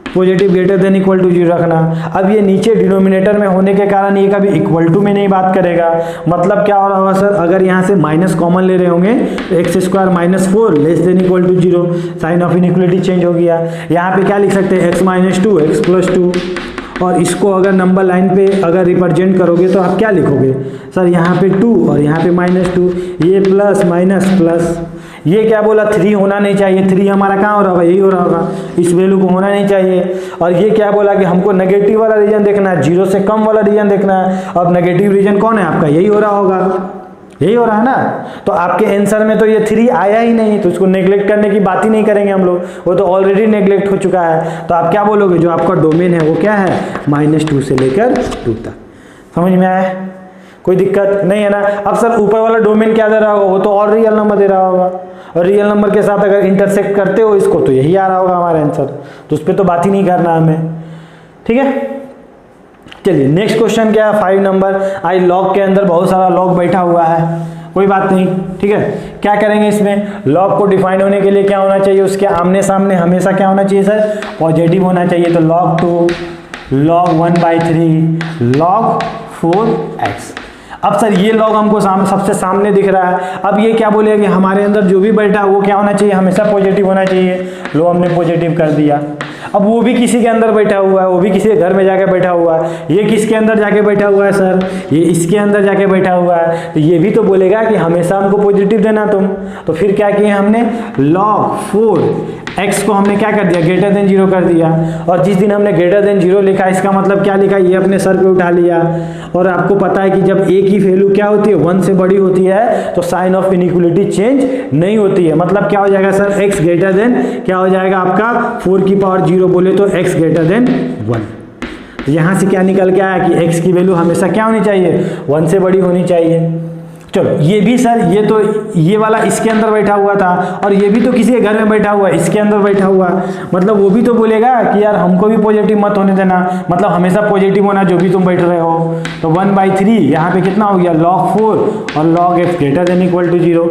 positive greater than equal to 0 रखना। अब ये नीचे डिनोमिनेटर में होने के कारण ये कभी इक्वल टू में नहीं बात करेगा। मतलब क्या हो रहा होगा सर? अगर यहाँ से माइनस कॉमन ले रहे होंगे तो X square minus 4 less than equal to 0, sign of inequality change हो गया। यहाँ पे क्या लिख सकते हैं? एक्स माइनस 2 एक्स प्लस 2, और इसको अगर नंबर लाइन पे अगर रिप्रेजेंट करोगे तो आप क्या लिखोगे सर? यहाँ पे 2 और यहाँ पे माइनस 2, ये प्लस माइनस प्लस। ये क्या बोला? 3 होना नहीं चाहिए। 3 हमारा कहाँ हो रहा होगा? यही हो रहा होगा, इस वैल्यू को होना नहीं चाहिए। और ये क्या बोला कि हमको नेगेटिव वाला रीजन देखना है, 0 से कम वाला रीजन देखना है। अब नेगेटिव रीजन कौन है आपका? यही हो रहा होगा, यही हो रहा है ना। तो आपके आंसर में तो ये 3 आया ही नहीं, तो उसको नेग्लेक्ट करने की बात ही नहीं करेंगे हम लोग, वो तो ऑलरेडी नेग्लेक्ट हो चुका है। तो आप क्या बोलोगे? जो आपका डोमेन है वो क्या है? -2 से लेकर 2 तक। समझ में आया? कोई दिक्कत नहीं है ना? अब सर ऊपर वाला डोमेन क्या दे रहा होगा? वो तो और रियल नंबर दे रहा होगा, और रियल नंबर के साथ अगर इंटरसेक्ट करते हो इसको तो यही आ रहा होगा हमारा आंसर, तो उस पर तो बात ही नहीं करना हमें। ठीक है, चलिए नेक्स्ट क्वेश्चन क्या है? 5 नंबर। आई लॉग के अंदर बहुत सारा लॉग बैठा हुआ है, कोई बात नहीं। ठीक है, क्या करेंगे इसमें? लॉग को डिफाइन होने के लिए क्या होना चाहिए? उसके आमने सामने हमेशा क्या होना चाहिए सर? पॉजिटिव होना चाहिए। तो log 2 log 1/3 log 4x। अब सर ये लॉग हमको सबसे सामने दिख रहा है। अब ये क्या बोलेगा कि हमारे अंदर जो भी बैठा है वो क्या होना चाहिए? हमेशा पॉजिटिव होना चाहिए। लो हमने पॉजिटिव कर दिया। अब वो भी किसी के अंदर बैठा हुआ है, वो भी किसी के घर में जाके बैठा हुआ है। ये किसके अंदर जाके बैठा हुआ है सर? ये इसके अंदर जाके बैठा हुआ है। तो ये भी तो बोलेगा कि हमेशा हमको पॉजिटिव देना तुम। तो फिर क्या किए हमने? log 4x को हमने क्या कर दिया? ग्रेटर देन 0 कर दिया। और जिस दिन हमने ग्रेटर देन 0 लिखा, इसका मतलब क्या लिखा? ये अपने सर पे उठा लिया। और आपको पता है कि जब a की वैल्यू क्या होती है? 1 से बड़ी होती है तो साइन ऑफ इनइक्वलिटी चेंज नहीं होती है। मतलब क्या हो जाएगा सर? x ग्रेटर देन क्या हो जाएगा आपका? 4 की पावर 0 बोले तो x ग्रेटर देन 1। यहाँ से क्या निकल के आया कि x की वैल्यू हमेशा क्या होनी चाहिए? 1 से बड़ी होनी चाहिए। चलो ये भी सर, ये तो ये वाला इसके अंदर बैठा हुआ था, और ये भी तो किसी के घर में बैठा हुआ, इसके अंदर बैठा हुआ। मतलब वो भी तो बोलेगा कि यार हमको भी पॉजिटिव मत होने देना, मतलब हमेशा पॉजिटिव होना जो भी तुम बैठ रहे हो। तो 1/3 यहाँ पे कितना हो गया? log 4 और log x greater than equal to 0।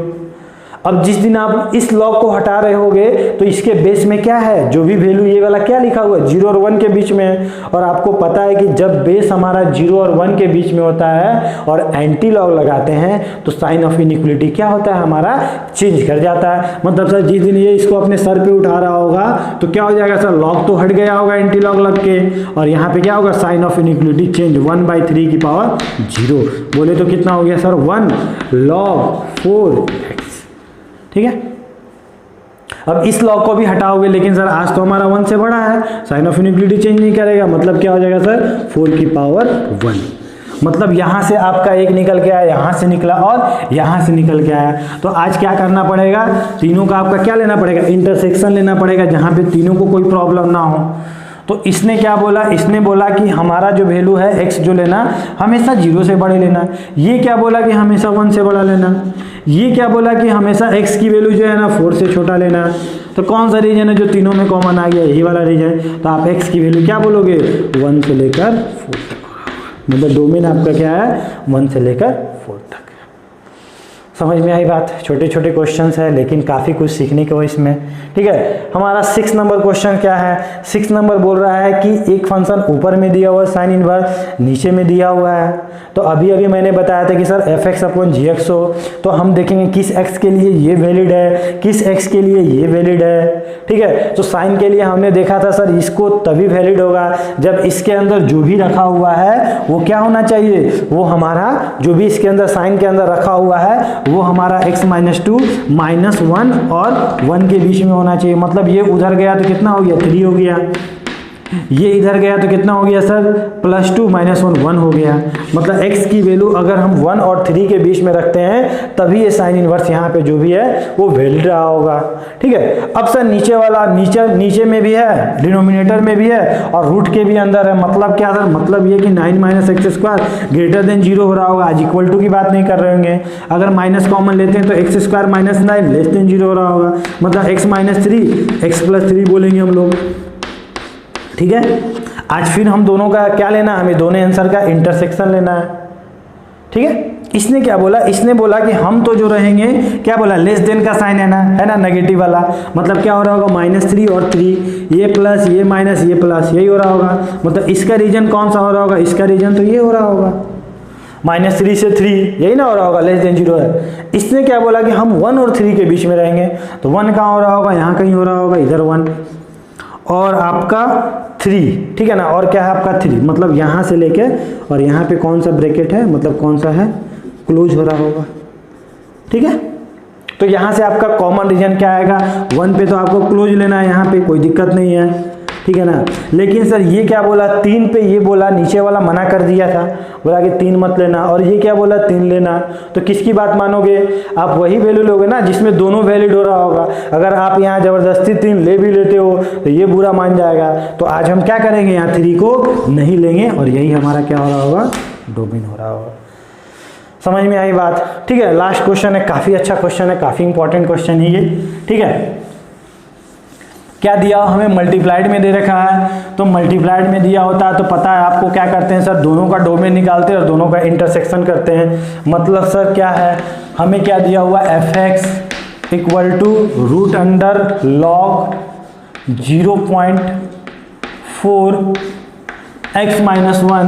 अब जिस दिन आप इस लॉग को हटा रहे होगे तो इसके बेस में क्या है? जो भी वैल्यू ये वाला क्या लिखा हुआ है? 0 और 1 के बीच में है। और आपको पता है कि जब बेस हमारा 0 और 1 के बीच में होता है और एंटी लॉग लगाते हैं तो साइन ऑफ इनइक्वलिटी क्या होता है? हमारा चेंज कर जाता है। मतलब सर जिस दिन ये इसको अपने सर पे उठा रहा होगा तो क्या हो जाएगा सर? लॉग तो हट गया होगा एंटी लॉग लग के, और यहाँ पे क्या होगा? साइन ऑफ इनइक्वलिटी चेंज 1/3 की पावर 0 बोले तो कितना हो गया सर? 1 log 4x। ठीक है, अब इस लॉग को भी हटाओगे, लेकिन सर आज तो हमारा 1 से बड़ा है, साइन ऑफ इनइक्वलिटी चेंज नहीं करेगा। मतलब क्या हो जाएगा सर? 4 की पावर 1। मतलब यहाँ से आपका एक निकल के आया, यहाँ से निकला और यहाँ से निकल के आया। तो आज क्या करना पड़ेगा? तीनों का आपका क्या लेना पड़ेगा? इंटरसेक्शन लेना पड़ेगा, जहाँ पे तीनों को कोई प्रॉब्लम ना हो। तो इसने क्या बोला, इसने बोला कि हमारा जो वैल्यू है x जो लेना हमेशा 0 से बड़े लेना। ये क्या बोला कि हमेशा 1 से बड़ा लेना। ये क्या बोला कि हमेशा x की वैल्यू जो है ना 4 से छोटा लेना। तो कौन सा रीजन है जो तीनों में कॉमन आ गया, यही वाला रीजन। तो आप x की वैल्यू क्या बोलोगे, 1 से लेकर 4 तक। मतलब डोमेन आपका क्या है, 1 से लेकर 4 तक। समझ में आई बात। छोटे छोटे क्वेश्चंस है लेकिन काफ़ी कुछ सीखने को इसमें। ठीक है, हमारा 6 नंबर क्वेश्चन क्या है। 6 नंबर बोल रहा है कि एक फंक्शन ऊपर में दिया हुआ है साइन इनवर्स, नीचे में दिया हुआ है। तो अभी अभी मैंने बताया था कि सर f(x)(gx) हो, तो हम देखेंगे किस x के लिए ये वैलिड है, किस x के लिए ये वैलिड है। ठीक है, तो साइन के लिए हमने देखा था सर इसको तभी वैलिड होगा जब इसके अंदर जो भी रखा हुआ है वो क्या होना चाहिए, वो हमारा जो भी इसके अंदर साइन के अंदर रखा हुआ है वो हमारा x - 2 -1 और 1 के बीच में होना चाहिए। मतलब ये उधर गया तो कितना हो गया, 3 हो गया। ये इधर गया तो कितना हो गया सर, +2 - 1 1 हो गया। मतलब x की वैल्यू अगर हम 1 और 3 के बीच में रखते हैं तभी ये साइन इनवर्स यहाँ पे जो भी है वो वैलिड रहा होगा। ठीक है, अब सर नीचे वाला, नीचे में भी है, डिनोमिनेटर में भी है और रूट के भी अंदर है। मतलब क्या सर, मतलब ये कि 9 - x² > 0 हो रहा होगा। आज इक्वल टू की बात नहीं कर रहे होंगे। अगर माइनस कॉमन लेते हैं तो x² - 9 < 0 हो रहा होगा। मतलब x - 3 x + 3 बोलेंगे हम लोग। ठीक है, आज फिर हम दोनों का क्या लेना है, हमें दोनों आंसर का इंटरसेक्शन लेना है। ठीक है, इसने क्या बोला, इसने बोला कि हम तो जो रहेंगे, क्या बोला, लेस देन का साइन है ना नेगेटिव वाला। मतलब क्या हो रहा होगा, -3 और 3, ये प्लस ये माइनस ये प्लस, यही हो रहा होगा। मतलब इसका रीजन कौन सा हो रहा होगा, इसका रीजन तो ये हो रहा होगा, -3 से 3, यही ना हो रहा होगा, लेस देन 0 है। इसने क्या बोला कि हम 1 और 3 के बीच में रहेंगे। तो 1 कहाँ हो रहा होगा, यहाँ कहीं हो रहा होगा, इधर 1 और आपका 3। ठीक है ना, और क्या है आपका 3, मतलब यहाँ से लेके और यहाँ पे कौन सा ब्रैकेट है, मतलब कौन सा है, क्लोज हो रहा होगा। ठीक है, तो यहाँ से आपका कॉमन रीजन क्या आएगा, 1 पे तो आपको क्लोज लेना है, यहाँ पे कोई दिक्कत नहीं है। ठीक है ना, लेकिन सर ये क्या बोला, 3 पे ये बोला, नीचे वाला मना कर दिया था, बोला कि 3 मत लेना। और ये क्या बोला, 3 लेना। तो किसकी बात मानोगे, आप वही वैल्यू लोगे ना जिसमें दोनों वैलिड हो रहा होगा। अगर आप यहाँ जबरदस्ती 3 ले भी लेते हो तो ये बुरा मान जाएगा। तो आज हम क्या करेंगे, यहाँ 3 को नहीं लेंगे और यही हमारा क्या हो रहा होगा, डोमेन हो रहा होगा। समझ में आई बात। ठीक है, लास्ट क्वेश्चन है, काफ़ी अच्छा क्वेश्चन है, काफ़ी इंपॉर्टेंट क्वेश्चन है ये। ठीक है, क्या दिया हमें, मल्टीप्लाइड में दे रखा है। तो मल्टीप्लाइड में दिया होता है तो पता है आपको क्या करते हैं सर, दोनों का डोमेन निकालते हैं और दोनों का इंटरसेक्शन करते हैं। मतलब सर क्या है, हमें क्या दिया हुआ, f(x) = √log 0.4 x - 1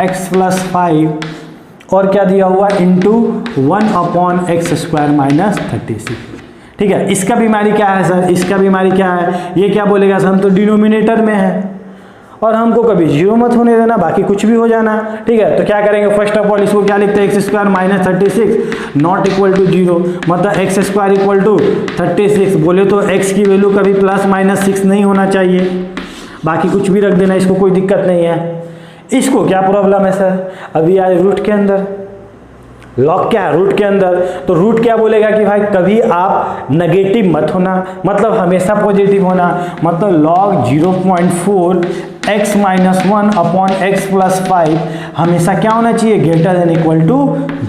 x + 5 और क्या दिया हुआ, * 1/x² - 36। ठीक है, इसका बीमारी क्या है सर, इसका बीमारी क्या है, ये क्या बोलेगा सर, हम तो डिनोमिनेटर में है और हमको कभी 0 मत होने देना, बाकी कुछ भी हो जाना। ठीक है, तो क्या करेंगे, फर्स्ट ऑफ ऑल इसको क्या लिखते हैं, x² - 36 ≠ 0। मतलब x² = 36, बोले तो x की वैल्यू कभी +-6 नहीं होना चाहिए, बाकी कुछ भी रख देना, इसको कोई दिक्कत नहीं है। इसको क्या प्रॉब्लम है सर, अभी आए रूट के अंदर, लॉग क्या है, रूट के अंदर। तो रूट क्या बोलेगा कि भाई कभी आप नेगेटिव मत होना, मतलब हमेशा पॉजिटिव होना। मतलब log 0.4 x - 1/x + 5 हमेशा क्या होना चाहिए, >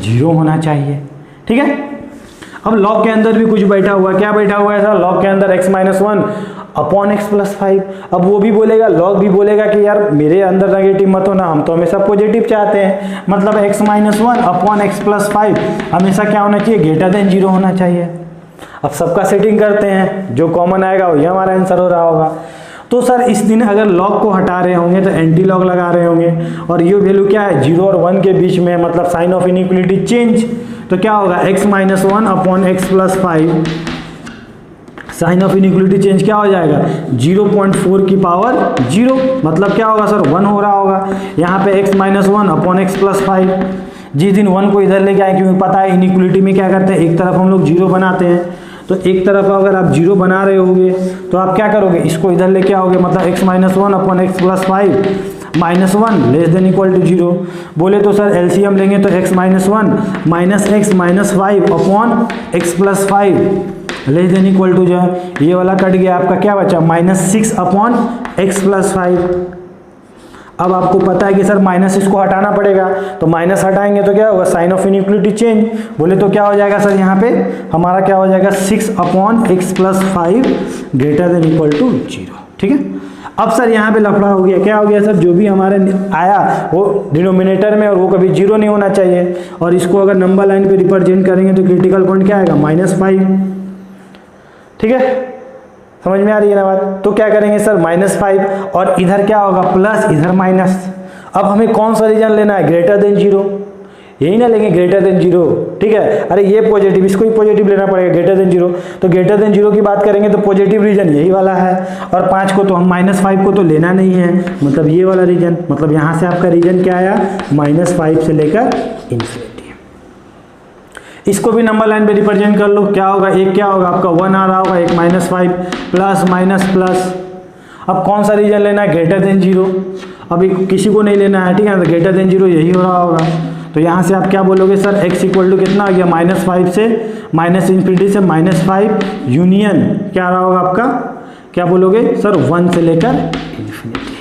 0 होना चाहिए। ठीक है, अब लॉग के अंदर भी कुछ बैठा हुआ है, क्या बैठा हुआ है सर, लॉग के अंदर x - 1/x + 5। अब वो भी बोलेगा, लॉग भी बोलेगा कि यार मेरे अंदर नेगेटिव मत होना, हम तो हमेशा पॉजिटिव चाहते हैं। मतलब x - 1/x + 5 हमेशा क्या होना चाहिए, > 0 होना चाहिए। अब सबका सेटिंग करते हैं, जो कॉमन आएगा वही हमारा आंसर हो रहा होगा। तो सर इस दिन अगर लॉग को हटा रहे होंगे तो एंटी लॉग लगा रहे होंगे और ये वैल्यू क्या है, 0 और 1 के बीच में, मतलब साइन ऑफ इनइक्वालिटी चेंज। तो क्या होगा, x - 1/x + 5, sign of inequality change क्या हो जाएगा, 0.4 की पावर 0। मतलब क्या होगा सर, 1 हो रहा होगा। यहाँ पे x - 1/x + 5, जिस दिन 1 को इधर लेके आए, क्योंकि पता है इनइक्वालिटी में क्या करते हैं, एक तरफ हम लोग 0 बनाते हैं। तो एक तरफ अगर आप 0 बना रहे होगे तो आप क्या करोगे, इसको इधर लेके आओगे। मतलब x - 1/x + 5 -1 < 0। बोले तो सर एलसीएम लेंगे तो x - 1 - x - 5/x + 5 less than equal to जो है ये वाला कट गया, आपका क्या बचा -6/x+5। अब आपको पता है कि सर माइनस इसको हटाना पड़ेगा, तो माइनस हटाएंगे तो क्या होगा, साइन ऑफ इनइक्वलिटी चेंज, बोले तो क्या हो जाएगा सर यहाँ पे हमारा क्या हो जाएगा 6/x+5 greater than equal to 0। ठीक है, अब सर यहाँ पे लफड़ा हो गया, क्या हो गया सर, जो भी हमारे आया वो डिनोमिनेटर में और वो कभी 0 नहीं होना चाहिए, और इसको अगर नंबर लाइन पे रिप्रेजेंट करेंगे तो क्रिटिकल पॉइंट क्या आएगा -5। ठीक है, समझ में आ रही है ना बात। तो क्या करेंगे सर -5 और इधर क्या होगा प्लस, इधर माइनस। अब हमें कौन सा रीजन लेना है, ग्रेटर देन 0, यही ना लेंगे ग्रेटर देन 0। ठीक है, अरे ये पॉजिटिव, इसको ही पॉजिटिव लेना पड़ेगा ग्रेटर देन 0, तो ग्रेटर देन 0 की बात करेंगे तो पॉजिटिव रीजन यही वाला है, और 5 को तो हम -5 को तो लेना नहीं है, मतलब ये वाला रीजन, मतलब यहाँ से आपका रीजन क्या आया -5 से लेकर इन्फिनिटी। इसको भी नंबर लाइन पे रिप्रेजेंट कर लो, क्या होगा, एक क्या होगा आपका 1 आ रहा होगा, एक -5 प्लस माइनस प्लस। अब कौन सा रीजन लेना है, ग्रेटर देन 0, अभी किसी को नहीं लेना है, ठीक है, तो ग्रेटर देन 0 यही हो रहा होगा, तो यहाँ से आप क्या बोलोगे सर x इक्वल टू कितना आ गया -5 से -इन्फिनिटी से -5 यूनियन क्या आ रहा होगा आपका, क्या बोलोगे सर 1 से लेकर इन्फिनिटी।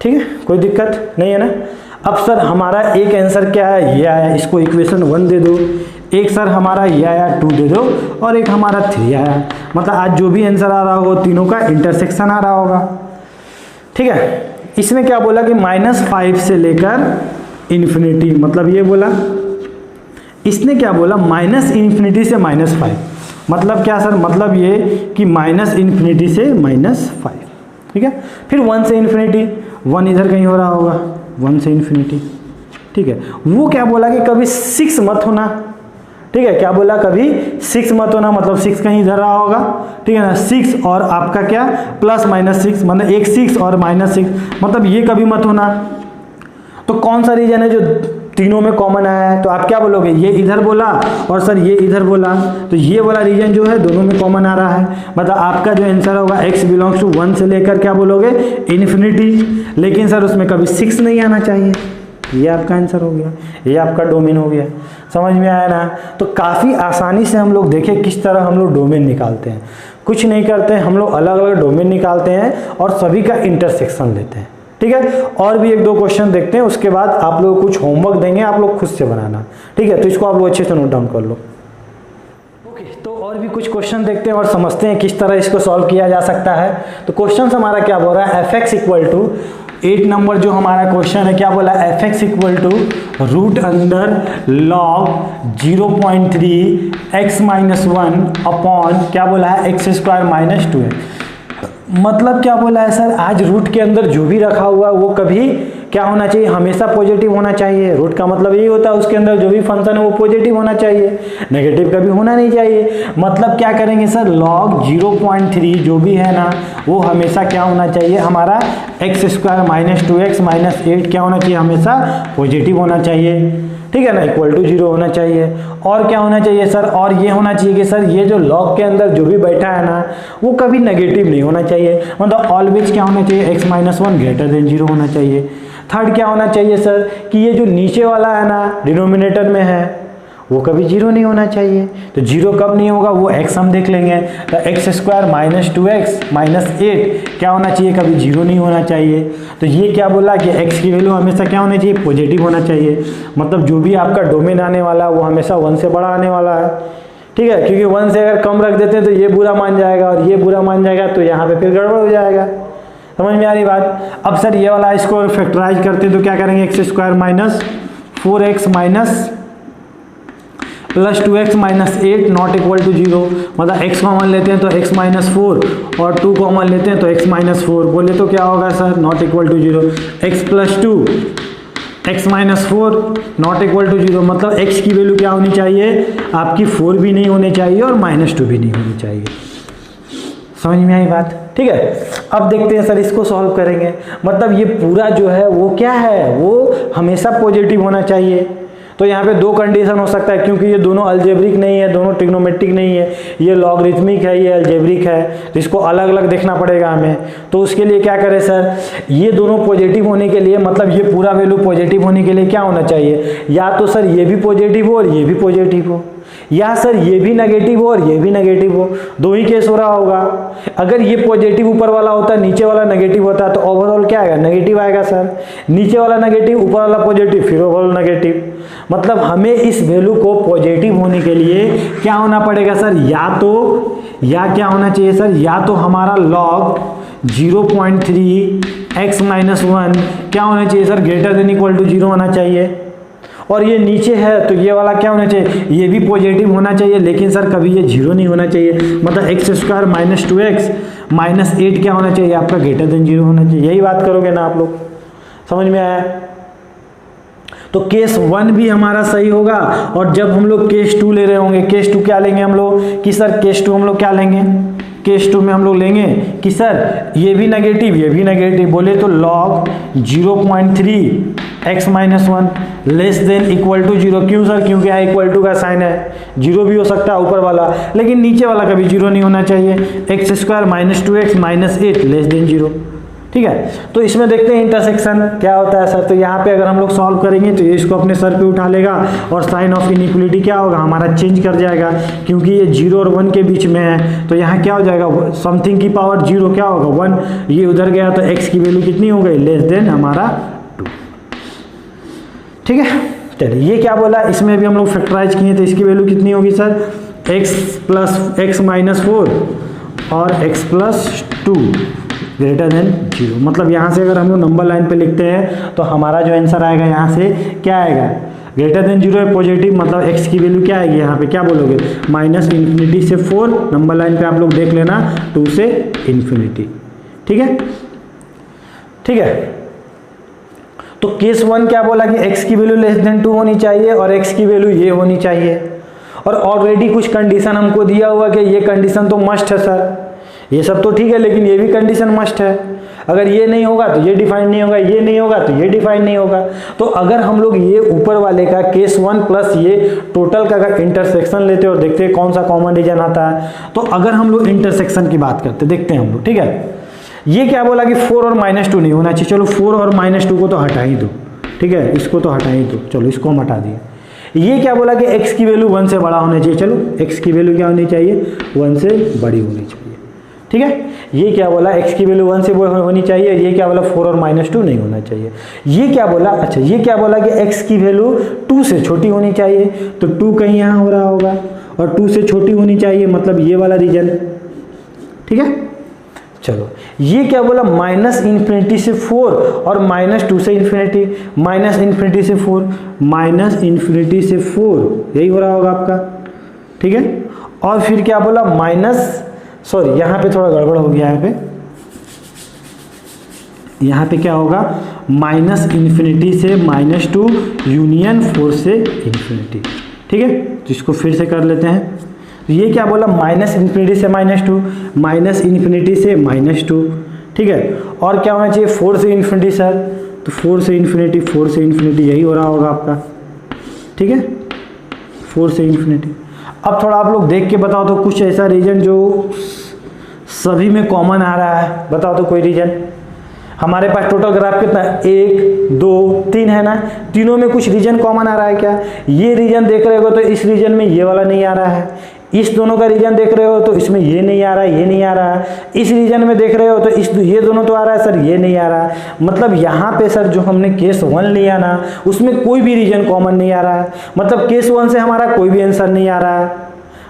ठीक है, कोई दिक्कत नहीं है ना। अब सर हमारा एक आंसर क्या है, ये आया, इसको इक्वेशन 1 दे दो, एक सर हमारा ये आया 2 दे दो, और एक हमारा 3 आया, मतलब आज जो भी आंसर आ रहा होगा तीनों का इंटरसेक्शन आ रहा होगा। ठीक है, इसने क्या बोला कि -5 से लेकर इन्फिनिटी, मतलब ये बोला, इसने क्या बोला -इन्फिनिटी से -5, मतलब क्या सर, मतलब ये कि -इन्फिनिटी से -5। ठीक है, फिर 1 से इन्फिनिटी, 1 इधर कहीं हो रहा होगा, 1 से इन्फिनिटी। ठीक है, वो क्या बोला कि कभी 6 मत होना। ठीक है, क्या बोला, कभी 6 मत होना, मतलब 6 कहीं इधर रहा होगा, ठीक है ना, 6 और आपका क्या +-6, मतलब एक 6 और -6, मतलब ये कभी मत होना। तो कौन सा रीजन है जो तीनों में कॉमन आया है, तो आप क्या बोलोगे, ये इधर बोला और सर ये इधर बोला, तो ये वाला रीजन जो है दोनों में कॉमन आ रहा है, मतलब आपका जो आंसर होगा x बिलोंग्स टू 1 से लेकर क्या बोलोगे इन्फिनिटी, लेकिन सर उसमें कभी 6 नहीं आना चाहिए, ये आपका आंसर हो गया, ये आपका डोमेन हो गया। समझ में आया ना। तो काफ़ी आसानी से हम लोग देखें किस तरह हम लोग डोमेन निकालते हैं, कुछ नहीं करते हैं, हम लोग अलग अलग डोमेन निकालते हैं और सभी का इंटरसेक्शन लेते हैं। ठीक है, और भी 1-2 क्वेश्चन देखते हैं, उसके बाद आप लोग कुछ होमवर्क देंगे, आप लोग खुद से बनाना। ठीक है, तो इसको आप लोग अच्छे से नोट डाउन कर लो। ओके, तो और भी कुछ क्वेश्चन देखते हैं और समझते हैं किस तरह इसको सॉल्व किया जा सकता है। तो क्वेश्चन हमारा क्या बोल रहा है, fx इक्वल टू 8 नंबर जो हमारा क्वेश्चन है, क्या बोला, fx equal to √log 0.3 x-1 upon क्या बोला है x² - 2x। मतलब क्या बोला है सर, आज रूट के अंदर जो भी रखा हुआ है वो कभी क्या होना चाहिए, हमेशा पॉजिटिव होना चाहिए। रूट का मतलब यही होता है उसके अंदर जो भी फंक्शन है वो पॉजिटिव होना चाहिए, नेगेटिव कभी होना नहीं चाहिए। मतलब क्या करेंगे सर, log 0.3 जो भी है ना वो हमेशा क्या होना चाहिए, हमारा x² - 2x - 8 क्या होना चाहिए, हमेशा पॉजिटिव होना चाहिए। ठीक है ना, इक्वल टू 0 होना चाहिए। और क्या होना चाहिए सर, और ये होना चाहिए कि सर ये जो लॉग के अंदर जो भी बैठा है ना वो कभी नेगेटिव नहीं होना चाहिए, मतलब ऑलवेज क्या होना चाहिए, x-1 ग्रेटर देन 0 होना चाहिए। थर्ड क्या होना चाहिए सर, कि ये जो नीचे वाला है ना डिनोमिनेटर में है वो कभी 0 नहीं होना चाहिए। तो 0 कब नहीं होगा, वो x हम देख लेंगे, तो x² - 2x - 8 क्या होना चाहिए, कभी 0 नहीं होना चाहिए। तो ये क्या बोला कि x की वैल्यू हमेशा क्या होना चाहिए, पॉजिटिव होना चाहिए, मतलब जो भी आपका डोमेन आने वाला है वो हमेशा 1 से बड़ा आने वाला है। ठीक है, क्योंकि 1 से अगर कम रख देते हैं तो ये बुरा मान जाएगा और ये बुरा मान जाएगा, तो यहाँ पे फिर गड़बड़ हो जाएगा। समझ में आ रही बात। अब सर ये वाला इसको फैक्टराइज करते हैं तो क्या करेंगे, x² - 4x plus 2x - 8 not equal to 0, मतलब x कॉमन लेते हैं तो x - 4 और 2 कॉमन लेते हैं तो x - 4, बोले तो क्या होगा sir, not equal to 0, x + 2 x - 4 not equal to 0, मतलब x की वैल्यू क्या होनी चाहिए, आपकी 4 भी नहीं होनी चाहिए और -2 भी नहीं होनी चाहिए। समझ में आई बात। ठीक है, अब देखते हैं सर इसको सॉल्व करेंगे। मतलब ये पूरा जो है वो क्या है, वो हमेशा पॉजिटिव होना चाहिए। तो यहाँ पे 2 कंडीशन हो सकता है, क्योंकि ये दोनों अलजेब्रिक नहीं है, दोनों ट्रिग्नोमेट्रिक नहीं है, ये लॉगरिथमिक है, ये अलजेब्रिक है, तो इसको अलग अलग देखना पड़ेगा हमें। तो उसके लिए क्या करें सर, ये दोनों पॉजिटिव होने के लिए, मतलब ये पूरा वैल्यू पॉजिटिव होने के लिए क्या होना चाहिए, या तो सर ये भी पॉजिटिव हो और ये भी पॉजिटिव हो, या सर ये भी नेगेटिव हो और ये भी नेगेटिव हो, दो ही केस हो रहा होगा। अगर ये पॉजिटिव ऊपर वाला होता, नीचे वाला नेगेटिव होता, तो ओवरऑल क्या आएगा, नेगेटिव आएगा सर। नीचे वाला नेगेटिव, ऊपर वाला पॉजिटिव, फिर ओवरऑल नेगेटिव। मतलब हमें इस वैल्यू को पॉजिटिव होने के लिए क्या होना पड़ेगा सर, या क्या होना चाहिए सर, या तो हमारा log 0.3 x - 1 क्या होना चाहिए sir, greater than equal to 0 होना चाहिए। और ये नीचे है तो ये वाला क्या होना चाहिए, ये भी पॉजिटिव होना चाहिए, लेकिन सर कभी ये 0 नहीं होना चाहिए। मतलब x² - 2x - 8 क्या होना चाहिए आपका, ग्रेटर देन 0 होना चाहिए। यही बात करोगे ना आप लोग, समझ में आया। तो केस 1 भी हमारा सही होगा। और जब हम लोग केस 2 ले रहे होंगे, केस 2 क्या लेंगे हम लोग कि सर केस 2 हम लोग क्या लेंगे, केस 2 में हम लोग लेंगे कि सर ये भी नेगेटिव, ये भी नेगेटिव, बोले तो log 0.3 x - 1 less than equal to 0। क्यों सर, क्योंकि यहाँ इक्वल टू का साइन है, 0 भी हो सकता है ऊपर वाला, लेकिन नीचे वाला कभी 0 नहीं होना चाहिए। x² - 2x - 8 less than 0। ठीक है, तो इसमें देखते हैं इंटरसेक्शन क्या होता है सर। तो यहाँ पे अगर हम लोग सॉल्व करेंगे तो ये इसको अपने सर पे उठा लेगा और साइन ऑफ इनइक्वलिटी क्या होगा हमारा, चेंज कर जाएगा, क्योंकि ये 0 और 1 के बीच में है। तो यहाँ क्या हो जाएगा, समथिंग की पावर 0 क्या होगा 1, ये उधर गया तो x की वैल्यू कितनी हो गई, लेस देन हमारा 2। ठीक है, चलिए ये क्या बोला, इसमें भी हम लोग फैक्टराइज किए तो इसकी वैल्यू कितनी होगी सर, x - 4 और x + 2 ग्रेटर देन 0। मतलब यहाँ से अगर हम लोग नंबर लाइन पे लिखते हैं तो हमारा जो आंसर आएगा यहाँ से क्या आएगा, ग्रेटर देन 0 है पॉजिटिव, मतलब x की वैल्यू क्या आएगी यहाँ पे, क्या बोलोगे, -∞ से 4, नंबर लाइन पे आप लोग देख लेना 2 से ∞। ठीक है, ठीक है। तो केस 1 क्या बोला कि x की वैल्यू लेस देन 2 होनी चाहिए और x की वैल्यू ये होनी चाहिए। और ऑलरेडी कुछ कंडीशन हमको दिया हुआ कि ये कंडीशन तो मस्ट है सर, ये सब तो ठीक है, लेकिन ये भी कंडीशन मस्ट है। अगर ये नहीं होगा तो ये डिफाइन नहीं होगा, ये नहीं होगा तो ये डिफाइन नहीं होगा। तो अगर हम लोग ये ऊपर वाले का केस 1 प्लस ये टोटल का अगर इंटरसेक्शन लेते और देखते हैं कौन सा कॉमन रीजन आता है, तो अगर हम लोग इंटरसेक्शन की बात करते देखते हैं हम लोग। ठीक है, ये क्या बोला कि 4 और -2 नहीं होना चाहिए। चलो 4 और -2 को तो हटा ही दो, ठीक है, इसको तो हटा ही दो, चलो इसको हम हटा दिए। ये क्या बोला कि x की वैल्यू 1 से बड़ा होना चाहिए। चलो x की वैल्यू क्या होनी चाहिए, 1 से बड़ी होनी चाहिए। ठीक है, ये क्या बोला, x की वैल्यू 1 से होनी चाहिए। ये क्या बोला, 4 और -2 नहीं होना चाहिए। ये क्या बोला, अच्छा ये क्या बोला कि x की वैल्यू 2 से छोटी होनी चाहिए। तो 2 कहीं यहाँ हो रहा होगा और 2 से छोटी होनी चाहिए, मतलब ये वाला रीजन। ठीक है, चलो ये क्या बोला, -∞ से 4 और -2 से ∞, -∞ से 4, -∞ से 4, यही हो रहा होगा आपका। ठीक है, और फिर क्या बोला सॉरी यहाँ पे थोड़ा गड़बड़ हो गया, यहाँ पे क्या होगा, -∞ से -2 यूनियन 4 से ∞। ठीक है, तो इसको फिर से कर लेते हैं। तो ये क्या बोला, -∞ से -2, -∞ से -2। ठीक है, और क्या होना चाहिए, 4 से ∞ सर, तो 4 से ∞, 4 से ∞, यही हो रहा होगा आपका। ठीक है, 4 से ∞। अब थोड़ा आप लोग देख के बताओ तो कुछ ऐसा रीजन जो सभी में कॉमन आ रहा है, बताओ तो कोई रीजन। हमारे पास टोटल ग्राफ कितना है, 1 2 3 है ना, तीनों में कुछ रीजन कॉमन आ रहा है क्या। ये रीजन देख रहे हो तो इस रीजन में ये वाला नहीं आ रहा है, इस दोनों का रीजन देख रहे हो तो इसमें ये नहीं आ रहा है, ये नहीं आ रहा है। इस रीजन में देख रहे हो तो ये दोनों तो आ रहा है सर, ये नहीं आ रहा है। मतलब यहाँ पे सर जो हमने केस 1 लिया ना, उसमें कोई भी रीजन कॉमन नहीं आ रहा है। मतलब केस 1 से हमारा कोई भी आंसर नहीं आ रहा है।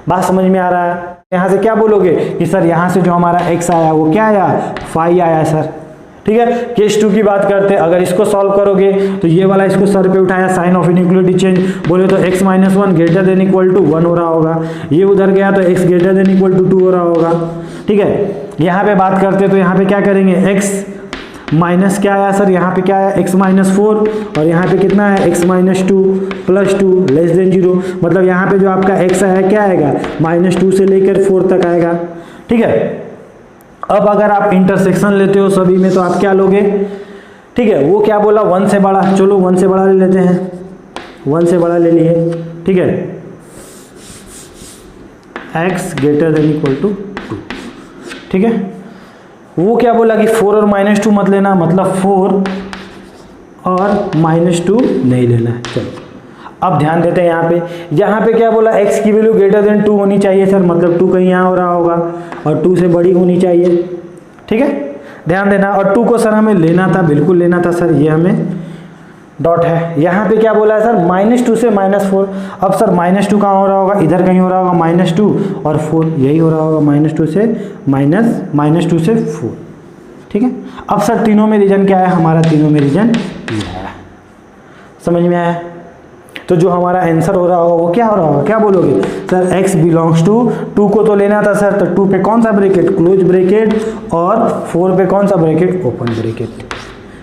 बात समझ में आ रहा है। यहाँ से क्या बोलोगे कि सर यहाँ से जो हमारा x आया वो क्या आया, 5 आया सर। ठीक है, केस 2 की बात करते हैं। अगर इसको सॉल्व करोगे तो ये वाला इसको सर पे उठाया, साइन ऑफ इनइक्वलिटी चेंज, बोले तो x - 1 greater than equal to 1 हो रहा होगा। ये उधर गया तो x greater than equal to 2 हो रहा होगा। ठीक है, यहाँ पे बात करते तो यहाँ पे क्या करेंगे, x माइनस क्या आया सर, यहाँ पे क्या आया, x - 4 और यहाँ पे कितना है, x - 2 + 2 लेस देन 0। मतलब यहाँ पे जो आपका x आया क्या आएगा, -2 से लेकर 4 तक आएगा। ठीक है, अब अगर आप इंटरसेक्शन लेते हो सभी में तो आप क्या लोगे, ठीक है, वो क्या बोला, 1 से बड़ा। चलो 1 से बड़ा ले लेते हैं, 1 से बड़ा ले लिए। ठीक है, x greater than equal to 2। ठीक है, वो क्या बोला कि 4 और -2 मत लेना, मतलब 4 और -2 नहीं लेना है। चलो अब ध्यान देते हैं यहाँ पे क्या बोला, x की वैल्यू ग्रेटर देन 2 होनी चाहिए सर, मतलब 2 कहीं यहाँ हो रहा होगा और 2 से बड़ी होनी चाहिए। ठीक है, ध्यान देना। और 2 को सर हमें लेना था, बिल्कुल लेना था सर, ये हमें डॉट है। यहाँ पे क्या बोला है सर, -2 से -4। अब सर -2 कहाँ हो रहा होगा, इधर कहीं हो रहा होगा, -2 और 4 यही हो रहा होगा, -2 से -2 से 4। ठीक है, अब सर तीनों में रीजन क्या है, हमारा तीनों में रीजन ये है। समझ में आया? तो जो हमारा आंसर हो रहा होगा वो क्या हो रहा होगा, क्या बोलोगे सर, x बिलोंग्स टू 2 को तो लेना था सर, तो 2 पे कौन सा ब्रैकेट, क्लोज ब्रैकेट, और 4 पे कौन सा ब्रैकेट, ओपन ब्रैकेट।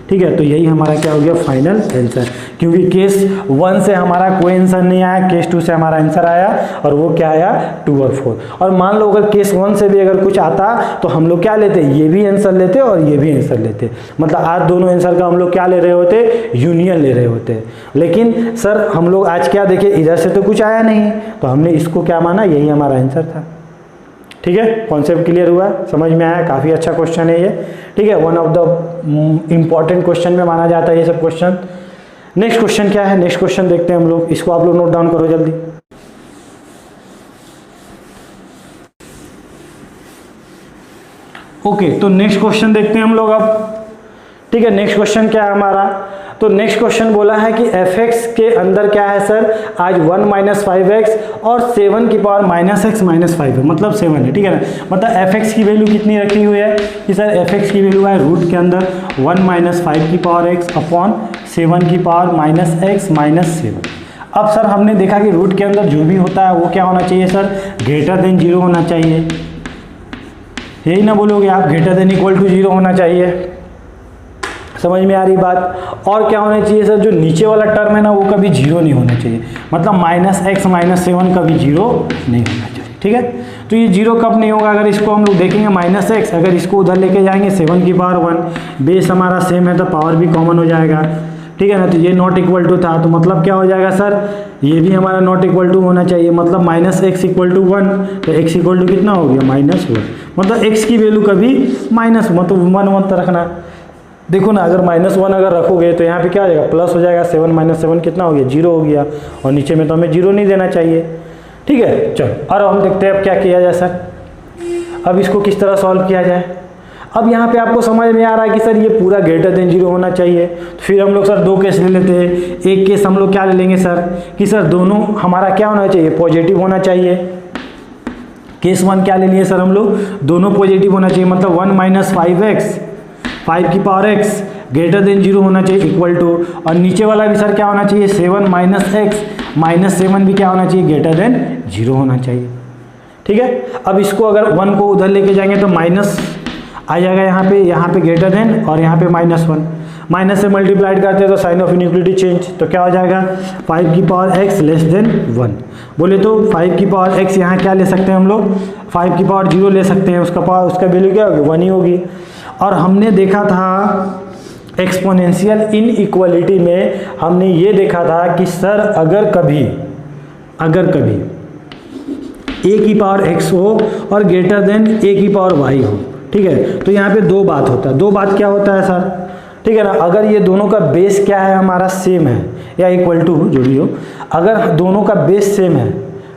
ठीक है, तो यही हमारा क्या हो गया फाइनल आंसर, क्योंकि केस 1 से हमारा कोई आंसर नहीं आया, केस 2 से हमारा आंसर आया, और वो क्या आया 2 और 4। और मान लो अगर केस 1 से भी अगर कुछ आता तो हम लोग क्या लेते, ये भी आंसर लेते और ये भी आंसर लेते, मतलब आज दोनों आंसर का हम लोग क्या ले रहे होते, यूनियन ले रहे होते। लेकिन सर हम लोग आज क्या देखे, इधर से तो कुछ आया नहीं, तो हमने इसको क्या माना, यही हमारा आंसर था। ठीक है, कॉन्सेप्ट क्लियर हुआ, समझ में आया, काफ़ी अच्छा क्वेश्चन है ये। ठीक है, one of the important question में माना जाता है ये सब क्वेश्चन। नेक्स्ट क्वेश्चन क्या है, नेक्स्ट क्वेश्चन देखते हैं हम लोग, इसको आप लोग नोट डाउन करो जल्दी। ओके, तो नेक्स्ट क्वेश्चन देखते हैं हम लोग अब। ठीक है, नेक्स्ट क्वेश्चन क्या है हमारा, तो नेक्स्ट क्वेश्चन बोला है कि fx के अंदर क्या है सर, आज 1 - 5x और 7 की पावर -x - 5 है, मतलब 7 है। ठीक है ना, मतलब fx की वैल्यू कितनी रखी हुई है कि सर fx की वैल्यू है रूट के अंदर 1 - 5 की पावर x अपॉन 7 की पावर -x - 7। अब सर हमने देखा कि रूट के अंदर जो भी होता है वो क्या होना चाहिए सर, ग्रेटर देन 0 होना चाहिए। यही ना बोलोगे आप, ग्रेटर देन इक्वल टू 0 होना चाहिए। समझ में आ रही बात? और क्या होना चाहिए सर, जो नीचे वाला टर्म है ना वो कभी 0 नहीं होना चाहिए, मतलब -x - 7 कभी 0 नहीं होना चाहिए। ठीक है, तो ये 0 कब नहीं होगा, अगर इसको हम लोग देखेंगे -x, अगर इसको उधर लेके जाएंगे 7 की पावर 1, बेस हमारा सेम है तो पावर भी कॉमन हो जाएगा। ठीक है ना, तो ये नॉट इक्वल टू था, तो मतलब क्या हो जाएगा सर, ये भी हमारा नॉट इक्वल टू होना चाहिए, मतलब -x = 1, तो x = कितना हो गया -1, मतलब x की वैल्यू कभी मतलब 1 रखना। देखो ना, अगर -1 अगर रखोगे तो यहाँ पे क्या हो जाएगा, प्लस हो जाएगा, 7 - 7 कितना हो गया, 0 हो गया, और नीचे में तो हमें 0 नहीं देना चाहिए। ठीक है, चलो और हम देखते हैं अब क्या किया जाए सर, अब इसको किस तरह सॉल्व किया जाए। अब यहाँ पे आपको समझ में आ रहा है कि सर ये पूरा ग्रेटर देन 0 होना चाहिए, तो फिर हम लोग सर 2 केस ले लेते हैं। एक केस हम लोग क्या ले लेंगे सर, कि सर दोनों हमारा क्या होना चाहिए, पॉजिटिव होना चाहिए। केस 1 क्या ले लिए सर हम लोग, दोनों पॉजिटिव होना चाहिए, मतलब 1 - 5x 5 की पावर x ग्रेटर देन 0 होना चाहिए इक्वल टू, और नीचे वाला भी सर क्या होना चाहिए 7 - x - 7 भी क्या होना चाहिए, ग्रेटर देन 0 होना चाहिए। ठीक है, अब इसको अगर 1 को उधर लेके जाएंगे तो माइनस आ जाएगा यहाँ पे ग्रेटर देन, और यहाँ पे -1, माइनस से मल्टीप्लाइड करते हैं तो साइन ऑफ इनइक्वालिटी चेंज, तो क्या हो जाएगा 5 की पावर x लेस देन 1। बोले तो 5 की पावर x यहाँ क्या ले सकते हैं हम लोग, 5 की पावर 0 ले सकते हैं, उसका वैल्यू क्या होगी 1 ही होगी। और हमने देखा था एक्सपोनेंशियल इनइक्वालिटी में, हमने ये देखा था कि सर अगर कभी a की पावर x हो और ग्रेटर देन a की पावर y हो, ठीक है, तो यहाँ पे दो बात होता है। दो बात क्या होता है सर, ठीक है ना, अगर ये दोनों का बेस क्या है हमारा सेम है या इक्वल टू जो भी हो, अगर दोनों का बेस सेम है,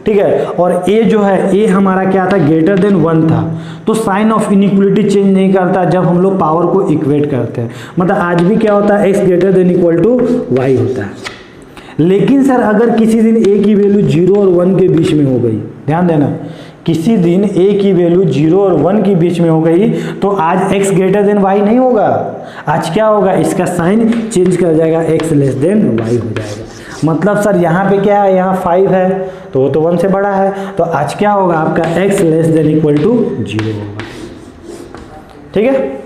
ठीक है, और a जो है a हमारा क्या था ग्रेटर देन 1 था, तो साइन ऑफ इनइक्वालिटी चेंज नहीं करता जब हम लोग पावर को इक्वेट करते हैं। मतलब आज भी क्या होता है x greater than equal to y होता है। लेकिन सर अगर किसी दिन a की वैल्यू 0 और 1 के बीच में हो गई, ध्यान देना, किसी दिन a की वैल्यू 0 और 1 के बीच में हो गई तो आज x ग्रेटर देन y नहीं होगा, आज क्या होगा, इसका साइन चेंज कर जाएगा, x लेस देन y हो जाएगा। मतलब सर यहाँ पे क्या है, यहाँ 5 है तो वो तो 1 से बड़ा है, तो आज क्या होगा आपका x less than equal to 0 होगा। ठीक है,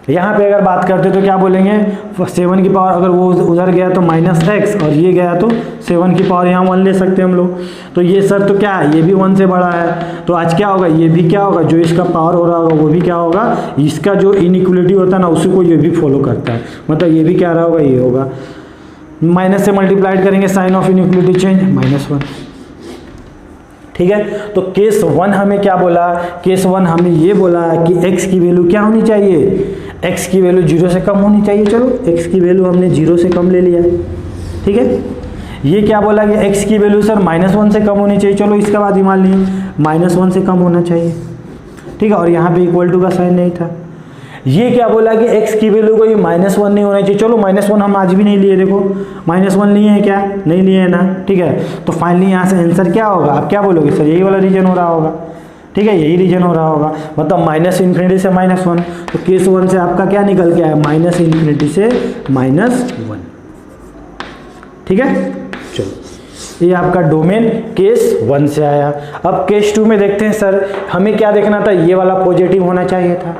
यहाँ पे अगर बात करते तो क्या बोलेंगे, 7 की पावर अगर वो उधर गया तो -x और ये गया तो 7 की पावर यहाँ 1 ले सकते हैं हम लोग। तो ये सर तो क्या है, ये भी 1 से बड़ा है, तो आज क्या होगा, ये भी क्या होगा, जो इसका पावर हो रहा होगा वो भी क्या होगा, इसका जो इनइक्वालिटी होता है ना उसी को ये भी फॉलो करता है। मतलब ये भी क्या रहा होगा, ये होगा, माइनस से मल्टीप्लाइड करेंगे, साइन ऑफ इनइक्वालिटी चेंज -1। ठीक है, तो केस 1 हमें क्या बोला, केस 1 हमें ये बोला कि x की वैल्यू क्या होनी चाहिए, x की वैल्यू 0 से कम होनी चाहिए। चलो x की वैल्यू हमने 0 से कम ले लिया है। ठीक है, ये क्या बोला कि x की वैल्यू सर -1 से कम होनी चाहिए, चलो इसका बाद ही मान लिए -1 से कम होना चाहिए, ठीक है, और यहाँ पे इक्वल टू का साइन नहीं था। ये क्या बोला कि x की वैल्यू को ये -1 नहीं होना चाहिए, चलो -1 हम आज भी नहीं लिए, देखो -1 लिए हैं क्या, नहीं लिए हैं ना, ठीक है। तो फाइनली यहाँ से आंसर क्या होगा, आप क्या बोलोगे सर यही वाला रीजन हो रहा होगा, ठीक है, यही रीजन हो रहा होगा, मतलब -∞ से -1, तो केस 1 से आपका क्या निकल के आया, -∞ से -1, ठीक है। चलो ये आपका डोमेन केस 1 से आया। अब केस 2 में देखते हैं सर हमें क्या देखना था, ये वाला पॉजिटिव होना चाहिए था।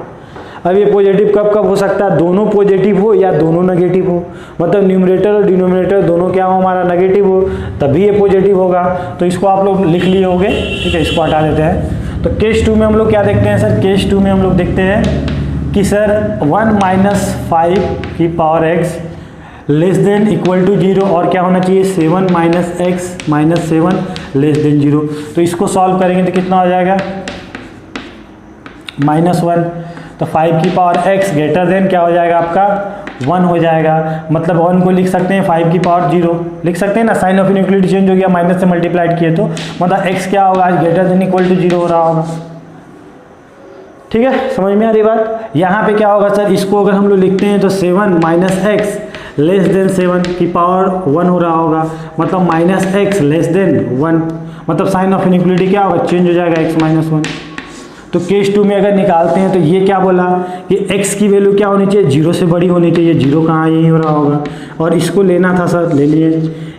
अब ये पॉजिटिव कब कब हो सकता है, दोनों पॉजिटिव हो या दोनों नेगेटिव हो, मतलब न्यूमरेटर और डिनोमिनेटर दोनों क्या हो हमारा नेगेटिव हो, तभी ये पॉजिटिव होगा। तो इसको आप लोग लिख लिए होंगे, ठीक है, इसको हटा देते हैं। तो केस 2 में हम लोग क्या देखते हैं सर, केस 2 में हम लोग देखते हैं कि सर 1 - 5 की power x less than equal to 0 और क्या होना चाहिए 7 - x - 7 लेस देन 0। तो इसको सॉल्व करेंगे तो कितना हो जाएगा -1, तो 5 की पावर x ग्रेटर देन क्या हो जाएगा आपका 1 हो जाएगा, मतलब 1 को लिख सकते हैं 5 की पावर 0 लिख सकते हैं ना, साइन ऑफ इनइक्वालिटी चेंज हो गया, माइनस से मल्टीप्लाइड किए तो मतलब x क्या होगा आज ग्रेटर देन इक्वल टू 0 हो रहा होगा, ठीक है, समझ में आ रही बात। यहाँ पे क्या होगा सर, इसको अगर हम लोग लिखते हैं तो 7 - x लेस देन 7 की पावर 1 हो रहा होगा, मतलब -x लेस देन 1, मतलब साइन ऑफ इनइक्वालिटी क्या होगा चेंज हो जाएगा x - 1। तो केस 2 में अगर निकालते हैं तो ये क्या बोला कि x की वैल्यू क्या होनी चाहिए 0 से बड़ी होनी चाहिए, 0 कहाँ यही हो रहा होगा, और इसको लेना था सर ले लिए।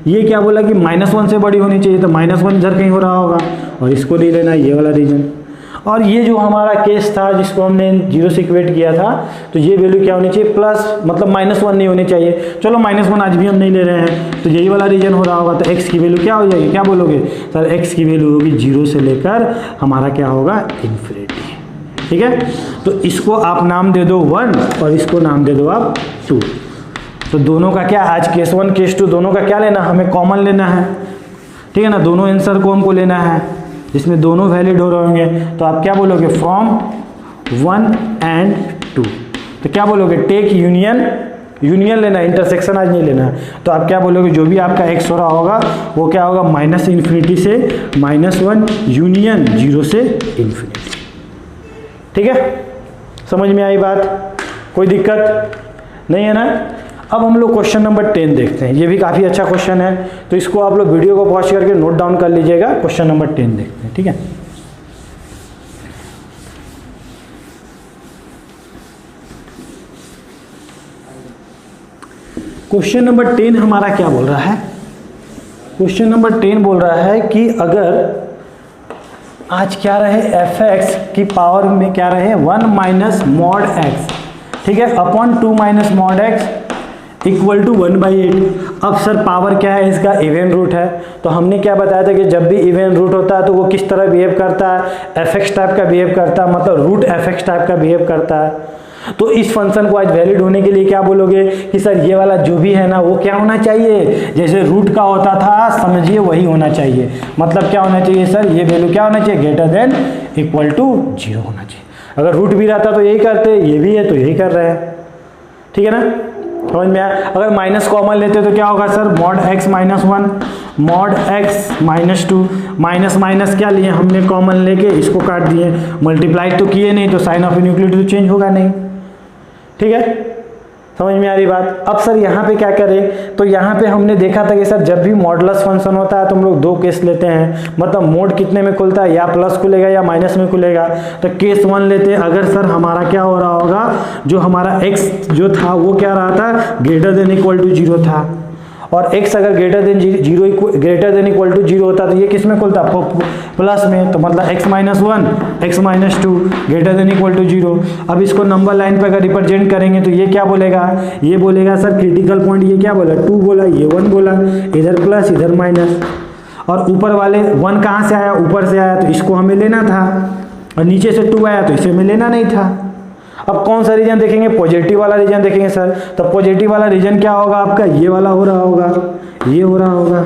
ये क्या बोला कि -1 से बड़ी होनी चाहिए, तो -1 इधर कहीं हो रहा होगा और इसको ले लेना ये वाला रीजन। और ये जो हमारा केस था जिसको हमने 0 से इक्वेट किया था, तो ये वैल्यू क्या होनी चाहिए प्लस, मतलब -1 नहीं होनी चाहिए, चलो -1 आज भी हम नहीं ले रहे हैं, तो यही वाला रीजन हो रहा होगा। तो x की वैल्यू क्या हो जाएगी, क्या बोलोगे सर, x की वैल्यू होगी 0 से लेकर हमारा क्या होगा इन्फिनिटी, ठीक है। तो इसको आप नाम दे दो 1 और इसको नाम दे दो आप 2। तो दोनों का क्या आज केस 1 केस 2 दोनों का क्या लेना, हमें कॉमन लेना है, ठीक है ना, दोनों आंसर को हमको लेना है जिसमें दोनों वैलिड हो रहे होंगे। तो आप क्या बोलोगे फ्रॉम 1 and 2, तो क्या बोलोगे टेक यूनियन, यूनियन लेना, इंटरसेक्शन आज नहीं लेना। तो आप क्या बोलोगे जो भी आपका x हो रहा होगा वो क्या होगा -∞ से -1 यूनियन 0 से इन्फिनिटी, ठीक है, समझ में आई बात, कोई दिक्कत नहीं है ना। अब हम लोग क्वेश्चन नंबर 10 देखते हैं, ये भी काफ़ी अच्छा क्वेश्चन है, तो इसको आप लोग वीडियो को पॉज करके नोट डाउन कर लीजिएगा। क्वेश्चन नंबर 10 देखते हैं, ठीक है। क्वेश्चन नंबर 10 हमारा क्या बोल रहा है, क्वेश्चन नंबर 10 बोल रहा है कि अगर आज क्या रहे f(x) की पावर में क्या रहे 1 - mod x, ठीक है, upon 2 - mod x equal to 1/8। अब सर पावर क्या है इसका इवन रूट है, तो हमने क्या बताया था कि जब भी इवन रूट होता है तो वो किस तरह बिहेव करता है, fx टाइप का बिहेव करता है, मतलब रूट fx टाइप का बिहेव करता है। तो इस फंक्शन को आज वैलिड होने के लिए क्या बोलोगे कि सर ये वाला जो भी है ना वो क्या होना चाहिए, जैसे रूट का होता था समझिए वही होना चाहिए, मतलब क्या होना चाहिए सर, ये वैल्यू क्या होना चाहिए ग्रेटर देन इक्वल टू 0 होना चाहिए। अगर रूट भी रहता तो यही करते, ये भी है तो यही कर रहे हैं, ठीक है ना, समझ में आया। अगर माइनस कॉमन लेते तो क्या होगा sir mod x - 1 mod x - 2, minus minus क्या लिए हमने कॉमन लेके इसको काट दिए, मल्टीप्लाई तो किए नहीं, तो साइन ऑफ इनइक्वालिटी तो चेंज होगा नहीं, ठीक है, समझ में आ रही बात। अब सर यहाँ पे क्या करें, तो यहाँ पे हमने देखा था कि सर जब भी मॉडुलस फंक्शन होता है तो हम लोग 2 केस लेते हैं, मतलब मोड कितने में खुलता है, या प्लस खुलेगा या माइनस में खुलेगा। तो केस 1 लेते हैं, अगर सर हमारा क्या हो रहा होगा, जो हमारा x जो था वो क्या रहा था ग्रेटर देन इक्वल टू 0 था, और x अगर ग्रेटर देन इक्वल टू 0 होता तो ये किस में खुलता प्लस में, तो मतलब x - 1 x - 2 greater than equal to 0। अब इसको नंबर लाइन पे अगर रिप्रेजेंट करेंगे तो ये क्या बोलेगा, ये बोलेगा सर क्रिटिकल पॉइंट, ये क्या बोला 2 बोला, ये 1 बोला, इधर प्लस इधर माइनस, और ऊपर वाले 1 कहाँ से आया ऊपर से आया, तो इसको हमें लेना था, और नीचे से 2 आया तो इसे हमें लेना नहीं था। अब कौन सा रीजन देखेंगे, पॉजिटिव वाला रीजन देखेंगे सर, तो पॉजिटिव वाला रीजन क्या होगा आपका, ये वाला हो रहा होगा, ये हो रहा होगा,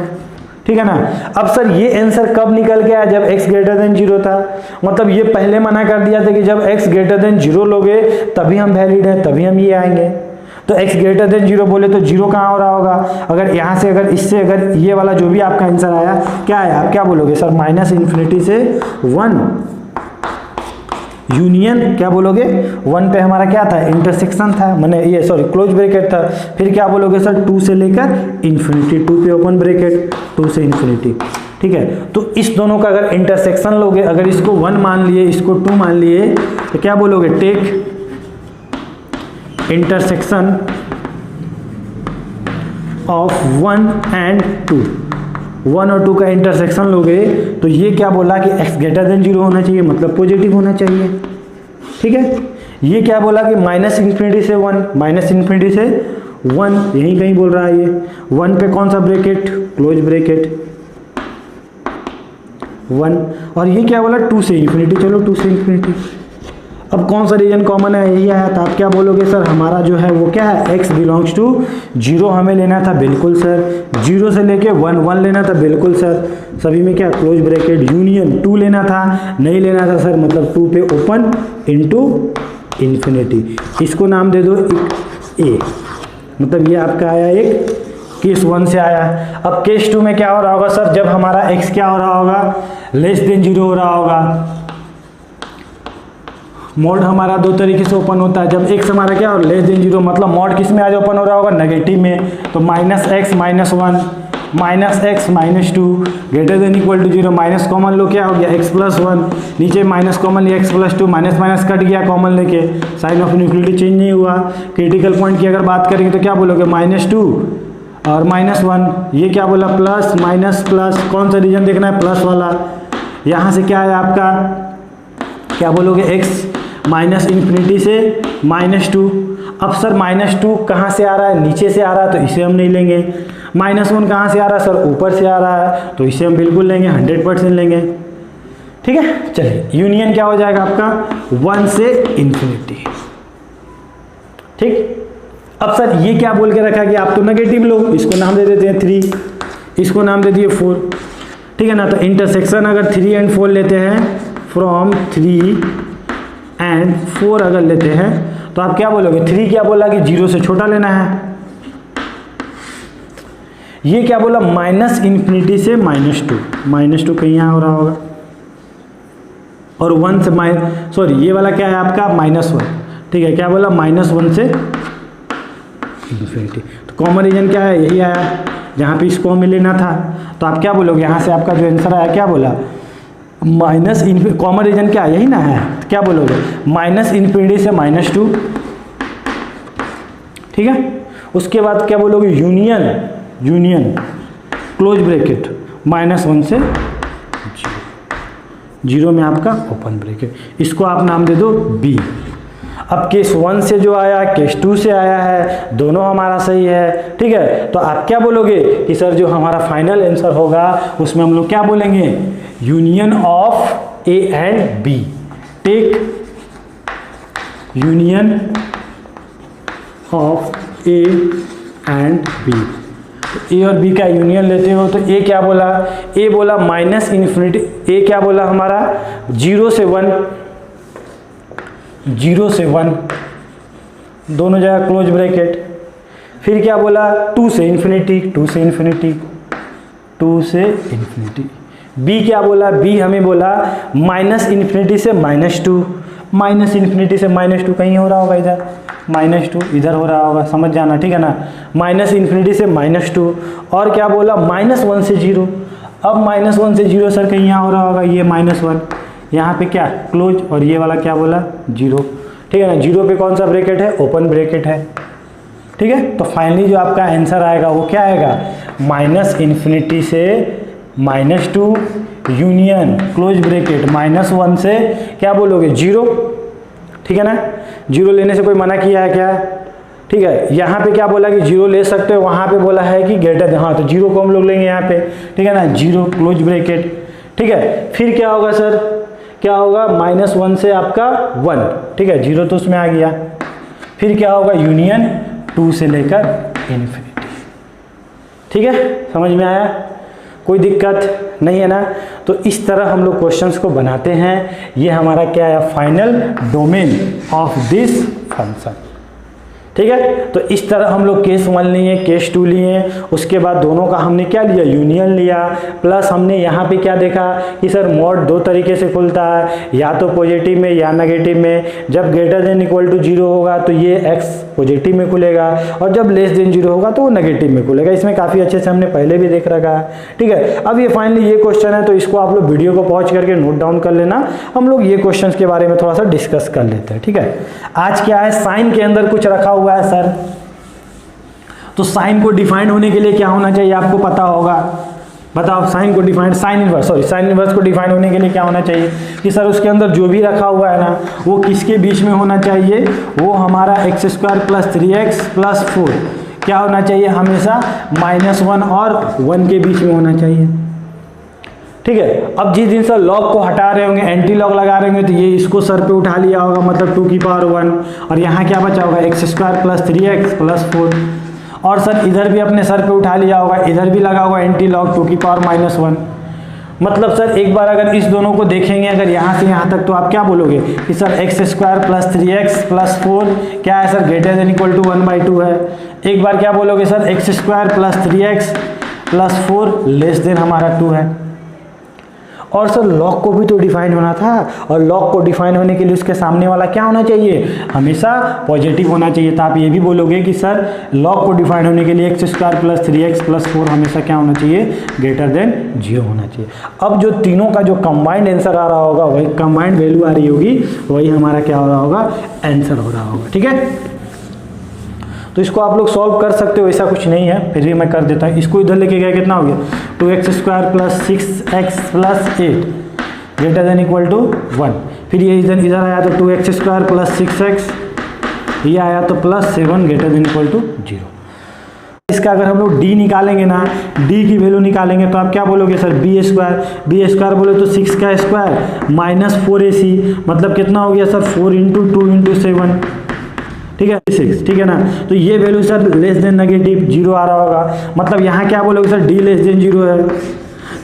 ठीक है ना। अब सर ये आंसर कब निकल के आया, जब x ग्रेटर देन 0 था, मतलब ये पहले मना कर दिया था कि जब x ग्रेटर देन 0 लोगे तभी हम वैलिड है, तभी हम ये आएंगे। तो x ग्रेटर देन 0 बोले तो 0 कहाँ हो रहा होगा? अगर यहाँ से अगर इससे अगर ये वाला जो भी आपका आंसर आया क्या है, आप क्या बोलोगे सर? माइनस इन्फिनिटी से 1 यूनियन क्या बोलोगे? 1 पे हमारा क्या था? इंटरसेक्शन था, मैंने ये सॉरी क्लोज ब्रैकेट था। फिर क्या बोलोगे सर? 2 से लेकर इन्फिनिटी, 2 पे ओपन ब्रैकेट, 2 से इन्फिनिटी। ठीक है, तो इस दोनों का अगर इंटरसेक्शन लोगे, अगर इसको 1 मान लिए, इसको 2 मान लिए, तो क्या बोलोगे? टेक इंटरसेक्शन ऑफ 1 एंड 2, 1 और 2 का इंटरसेक्शन लोगे तो ये क्या बोला कि x ग्रेटर देन 0 होना चाहिए, मतलब पॉजिटिव होना चाहिए। ठीक है, ये क्या बोला कि माइनस इन्फिनिटी से 1, माइनस इन्फिनिटी से 1, यही कहीं बोल रहा है ये 1 पे कौन सा ब्रैकेट? क्लोज ब्रैकेट 1, और ये क्या बोला? 2 से इन्फिनिटी, चलो 2 से इन्फिनिटी। अब कौन सा रीजन कॉमन है? यही आया, तो आप क्या बोलोगे सर? हमारा जो है वो क्या है? x बिलोंग्स टू 0 हमें लेना था, बिल्कुल सर। 0 से लेके 1, 1 लेना था, बिल्कुल सर। सभी में क्या? Close bracket union. 2 लेना था, नहीं लेना था सर, मतलब 2 पे ओपन इनटू इन्फिनिटी। इसको नाम दे दो a, मतलब ये आपका आया एक केस 1 से आया। अब केस 2 में क्या हो रहा होगा सर? जब हमारा x क्या हो रहा होगा? लेस देन 0 हो रहा होगा। मोड हमारा दो तरीके से ओपन होता है। जब x हमारा क्या और लेस देन 0, मतलब मोड किस में आज ओपन हो रहा होगा? नेगेटिव में। तो minus x minus 1, minus x minus 2 greater than equal to 0, minus common लो क्या हो गया? x प्लस 1, नीचे माइनस कॉमन लिया x plus 2, minus minus cut गया कॉमन लेके, साइन ऑफ इनइक्वलिटी चेंज नहीं हुआ। क्रिटिकल पॉइंट की अगर बात करेंगे तो क्या बोलोगे? माइनस 2 और माइनस 1, ये क्या बोला? प्लस माइनस प्लस, कौन सा रीजन देखना है? प्लस वाला। यहाँ से क्या है आपका? क्या बोलोगे? x माइनस इन्फिनिटी से माइनस 2। अब सर माइनस 2 कहाँ से आ रहा है? नीचे से आ रहा है, तो इसे हम नहीं लेंगे। माइनस 1 कहाँ से आ रहा है सर? ऊपर से आ रहा है, तो इसे हम बिल्कुल लेंगे, 100% लेंगे। ठीक है, चलिए यूनियन क्या हो जाएगा आपका? 1 से इन्फिनिटी। ठीक, अब सर ये क्या बोल के रखा कि आप तो नेगेटिव लो, इसको नाम दे देते हैं 3, इसको नाम दे दिए 4। ठीक है ना, तो इंटरसेक्शन अगर 3 एंड 4 लेते हैं, फ्रॉम 3 एंड 4 अगर लेते हैं, तो आप क्या बोलोगे? 3 क्या बोला कि 0 से छोटा लेना है। ये क्या बोला? माइनस इन्फिनिटी से माइनस 2, माइनस 2 कहीं यहाँ हो रहा होगा, और 1 से सॉरी ये वाला क्या है आपका? माइनस 1। ठीक है, क्या बोला? माइनस 1 से इन्फिनिटी। तो कॉमन रीजन क्या है? यही आया, जहाँ पे इसको हमें लेना था। तो आप क्या बोलोगे? यहाँ से आपका जो आंसर आया क्या बोला? Minus infinity. कॉमन रीजन क्या? यही ना है, तो क्या बोलोगे? माइनस इन्फिनिटी से माइनस 2। ठीक है, उसके बाद क्या बोलोगे? Union, union close bracket minus 1 से 0 में आपका ओपन ब्रैकेट, इसको आप नाम दे दो b। अब केस 1 से जो आया, केस 2 से आया है, दोनों हमारा सही है। ठीक है, तो आप क्या बोलोगे कि सर जो हमारा फाइनल आंसर होगा उसमें हम लोग क्या बोलेंगे? Union of a and b। Take union of a and b। तो a और b का यूनियन लेते हो तो a क्या बोला? a बोला माइनस इन्फिनिटी, a क्या बोला हमारा? 0 से 1, 0 से 1 दोनों जगह क्लोज ब्रैकेट। फिर क्या बोला? 2 से इन्फिनिटी, 2 से इन्फिनिटी, 2 से इन्फिनिटी। b क्या बोला? b हमें बोला माइनस इन्फिनिटी से माइनस 2, माइनस इन्फिनिटी से माइनस 2 कहीं हो रहा होगा, इधर माइनस 2 इधर हो रहा होगा, समझ जाना। ठीक है ना, माइनस इन्फिनिटी से माइनस 2। और क्या बोला? माइनस 1 से 0। अब माइनस 1 से 0 सर कहीं यहाँ हो रहा होगा, ये माइनस 1, यहाँ पे क्या? क्लोज, और ये वाला क्या बोला? 0। ठीक है ना, 0 पे कौन सा ब्रैकेट है? ओपन ब्रैकेट है। ठीक है, तो फाइनली जो आपका आंसर आएगा वो क्या आएगा? माइनस इन्फिनिटी से minus 2 union close bracket minus 1 से क्या बोलोगे? 0। ठीक है ना, 0 लेने से कोई मना किया है क्या? ठीक है, यहाँ पे क्या बोला कि 0 ले सकते हो, वहाँ पे बोला है कि ग्रेटर, हाँ तो 0 को हम लोग लेंगे यहाँ पे। ठीक है ना, 0 क्लोज ब्रैकेट। ठीक है, फिर क्या होगा सर? क्या होगा? माइनस 1 से आपका 1। ठीक है, 0 तो उसमें आ गया। फिर क्या होगा? यूनियन 2 से लेकर इन्फिनिटी। ठीक है, समझ में आया? कोई दिक्कत नहीं है ना? तो इस तरह हम लोग क्वेश्चंस को बनाते हैं। ये हमारा क्या है? Final domain of this function. ठीक है। तो इस तरह हम लोग केस 1 लिए, केस 2 लिए, उसके बाद दोनों का हमने क्या लिया, यूनियन लिया, प्लस हमने यहाँ पे क्या देखा कि सर मोड दो तरीके से खुलता है, या तो पॉजिटिव में या नेगेटिव में। जब ग्रेटर देन इक्वल टू 0 होगा तो ये x पॉजिटिव में खुलेगा, और जब लेस देन 0 होगा तो वो नेगेटिव में खुलेगा। इसमें काफ़ी अच्छे से हमने पहले भी देख रखा है, ठीक है। अब ये फाइनली ये क्वेश्चन है, तो इसको आप लोग वीडियो को पॉज करके नोट डाउन कर लेना। हम लोग ये क्वेश्चन के बारे में थोड़ा सा डिस्कस कर लेते हैं, ठीक है। आज क्या है, साइन के अंदर कुछ रखा हुआ है सर, तो साइन को डिफाइन होने के लिए क्या होना चाहिए आपको पता होगा, बताओ। साइन को डिफाइन, साइन इनवर्स को डिफाइन होने के लिए क्या होना चाहिए कि सर उसके अंदर जो भी रखा हुआ है ना वो किसके बीच में होना चाहिए, वो हमारा x² + 3x + 4 क्या होना चाहिए, हमेशा -1 और 1 के बीच में होना चाहिए, ठीक है। अब जिस दिन सर लॉग को हटा रहे होंगे, एंटी लॉग लगा रहे होंगे, तो ये इसको सर पे उठा लिया होगा, मतलब 2 की पावर 1, और यहाँ क्या बचा होगा x² + 3x + 4, और सर इधर भी अपने सर पे उठा लिया होगा, इधर भी लगा होगा एंटी लॉग 2 की पावर -1। मतलब सर एक बार अगर इस दोनों को देखेंगे अगर यहाँ से यहाँ तक, तो आप क्या बोलोगे कि सर x² + 3x + 4 क्या है sir, greater than equal to 1/2 है। एक बार क्या बोलोगे sir, x² + 3x + 4 less then हमारा 2 है। और सर लॉग को भी तो डिफाइन होना था, और लॉग को डिफाइन होने के लिए उसके सामने वाला क्या होना चाहिए, हमेशा पॉजिटिव होना चाहिए। तो आप ये भी बोलोगे कि सर लॉग को डिफाइन होने के लिए x² + 3x + 4 हमेशा क्या होना चाहिए, ग्रेटर देन 0 होना चाहिए। अब जो तीनों का जो कंबाइंड आंसर आ रहा होगा, वही कंबाइंड वैल्यू आ रही होगी, वही हमारा क्या हो रहा होगा, आंसर हो रहा होगा, ठीक है। तो इसको आप लोग सॉल्व कर सकते हो, ऐसा कुछ नहीं है, फिर भी मैं कर देता हूँ। इसको इधर लेके गया कितना हो गया, 2x² + 6x + 8 greater than equal to 1। फिर ये इधर आया तो 2x² + 6x, ये आया तो +7 ग्रेटर देन इक्वल टू 0। इसका अगर हम लोग d निकालेंगे ना, d की वैल्यू निकालेंगे तो आप क्या बोलोगे सर, b² बोले तो 6 का स्क्वायर -4ac, मतलब कितना हो गया सर, 4 × 2 × 7, ठीक है 6, ठीक है ना। तो ये value sir less than negative 0 आ रहा होगा, मतलब यहाँ क्या बोलोगे सर, d लेस देन 0 है।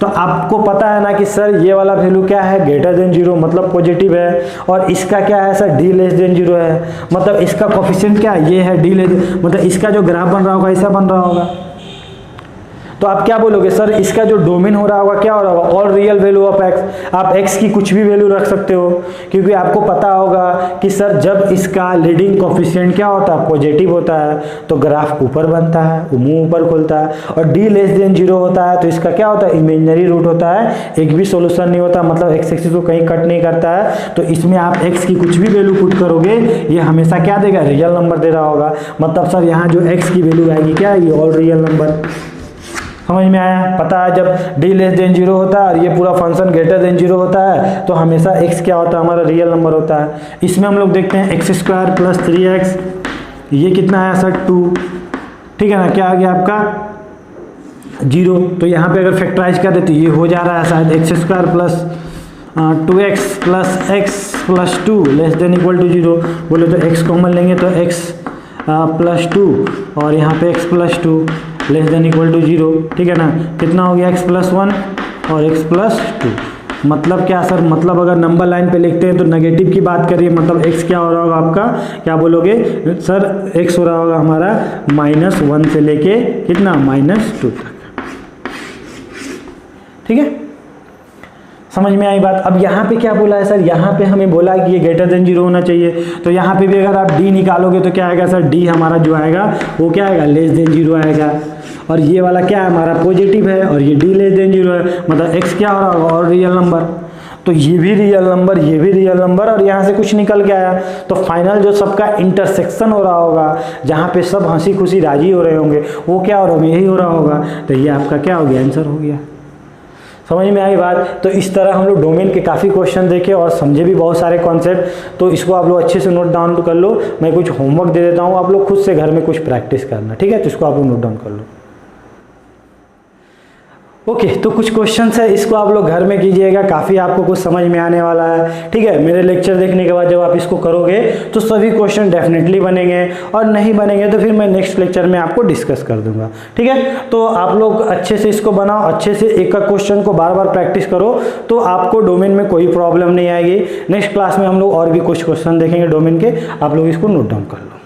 तो आपको पता है ना कि सर ये वाला वैल्यू क्या है, ग्रेटर देन 0 मतलब पॉजिटिव है, और इसका क्या है सर, d लेस देन 0 है, मतलब इसका कोफिशिएंट क्या है, ये है d लेस, मतलब इसका जो ग्राफ बन रहा होगा ऐसा बन रहा होगा। तो आप क्या बोलोगे सर, इसका जो डोमेन हो रहा होगा क्या हो रहा होगा, all real value of x। आप x की कुछ भी वैल्यू रख सकते हो, क्योंकि आपको पता होगा कि सर जब इसका लीडिंग कोफिशिएंट क्या होता है, पॉजिटिव होता है, तो ग्राफ ऊपर बनता है, वो मुंह ऊपर खुलता है, और d लेस देन 0 होता है तो इसका क्या होता है, इमेजिनरी रूट होता है, एक भी सोल्यूशन नहीं होता, मतलब x एक्सिस को कहीं कट नहीं करता है। तो इसमें आप x की कुछ भी वैल्यू पुट करोगे, ये हमेशा क्या देगा, रियल नंबर दे रहा होगा। मतलब सर यहाँ जो x की वैल्यू आएगी क्या आएगी, ऑल रियल नंबर। समझ में आया, पता है जब d लेस देन 0 होता है और ये पूरा फंक्शन ग्रेटर देन 0 होता है, तो हमेशा x क्या होता है, हमारा रियल नंबर होता है। इसमें हम लोग देखते हैं x² + 3x, ये कितना आया सर 2, ठीक है ना, क्या आ गया आपका 0। तो यहाँ पे अगर फैक्टराइज कर देते ये हो जा रहा है शायद x² + 2x + x + 2 less than equal to 0, बोले तो x कॉमन लेंगे तो x + 2 और यहाँ पे x + 2 less than equal to 0, ठीक है ना। कितना हो गया, x + 1 और x + 2, मतलब क्या सर, मतलब अगर नंबर लाइन पे लिखते हैं तो नेगेटिव की बात करिए, मतलब x क्या हो रहा होगा आपका, क्या बोलोगे सर, x हो रहा होगा हमारा -1 से लेके कितना, -2 तक, ठीक है। समझ में आई बात। अब यहाँ पे क्या बोला है सर, यहाँ पे हमें बोला है कि ये ग्रेटर देन 0 होना चाहिए, तो यहाँ पे भी अगर आप d निकालोगे तो क्या आएगा सर, d हमारा जो आएगा वो क्या आएगा, लेस देन 0 आएगा, और ये वाला क्या है हमारा पॉजिटिव है, और ये d लेस देन 0 है, मतलब x क्या हो रहा होगा, और रियल नंबर। तो ये भी रियल नंबर, ये भी रियल नंबर, और यहाँ से कुछ निकल के आया, तो फाइनल जो सबका इंटरसेक्शन हो रहा होगा, जहाँ पे सब हंसी खुशी राजी हो रहे होंगे, वो क्या हो रहा होगा, यही हो रहा होगा। तो ये आपका क्या हो गया, आंसर हो गया। समझ में आई बात। तो इस तरह हम लोग डोमेन के काफ़ी क्वेश्चन देखे और समझे भी बहुत सारे कॉन्सेप्ट। तो इसको आप लोग अच्छे से नोट डाउन कर लो। मैं कुछ होमवर्क दे देता हूँ, आप लोग खुद से घर में कुछ प्रैक्टिस करना, ठीक है। तो इसको आप लोग नोट डाउन कर लो। ओके, तो कुछ क्वेश्चंस है, इसको आप लोग घर में कीजिएगा, काफ़ी आपको कुछ समझ में आने वाला है, ठीक है। मेरे लेक्चर देखने के बाद जब आप इसको करोगे तो सभी क्वेश्चन डेफिनेटली बनेंगे, और नहीं बनेंगे तो फिर मैं नेक्स्ट लेक्चर में आपको डिस्कस कर दूंगा, ठीक है। तो आप लोग अच्छे से इसको बनाओ, अच्छे से एक एक क्वेश्चन को बार बार प्रैक्टिस करो, तो आपको डोमेन में कोई प्रॉब्लम नहीं आएगी। नेक्स्ट क्लास में हम लोग और भी कुछ क्वेश्चन देखेंगे डोमेन के, आप लोग इसको नोट डाउन कर लो।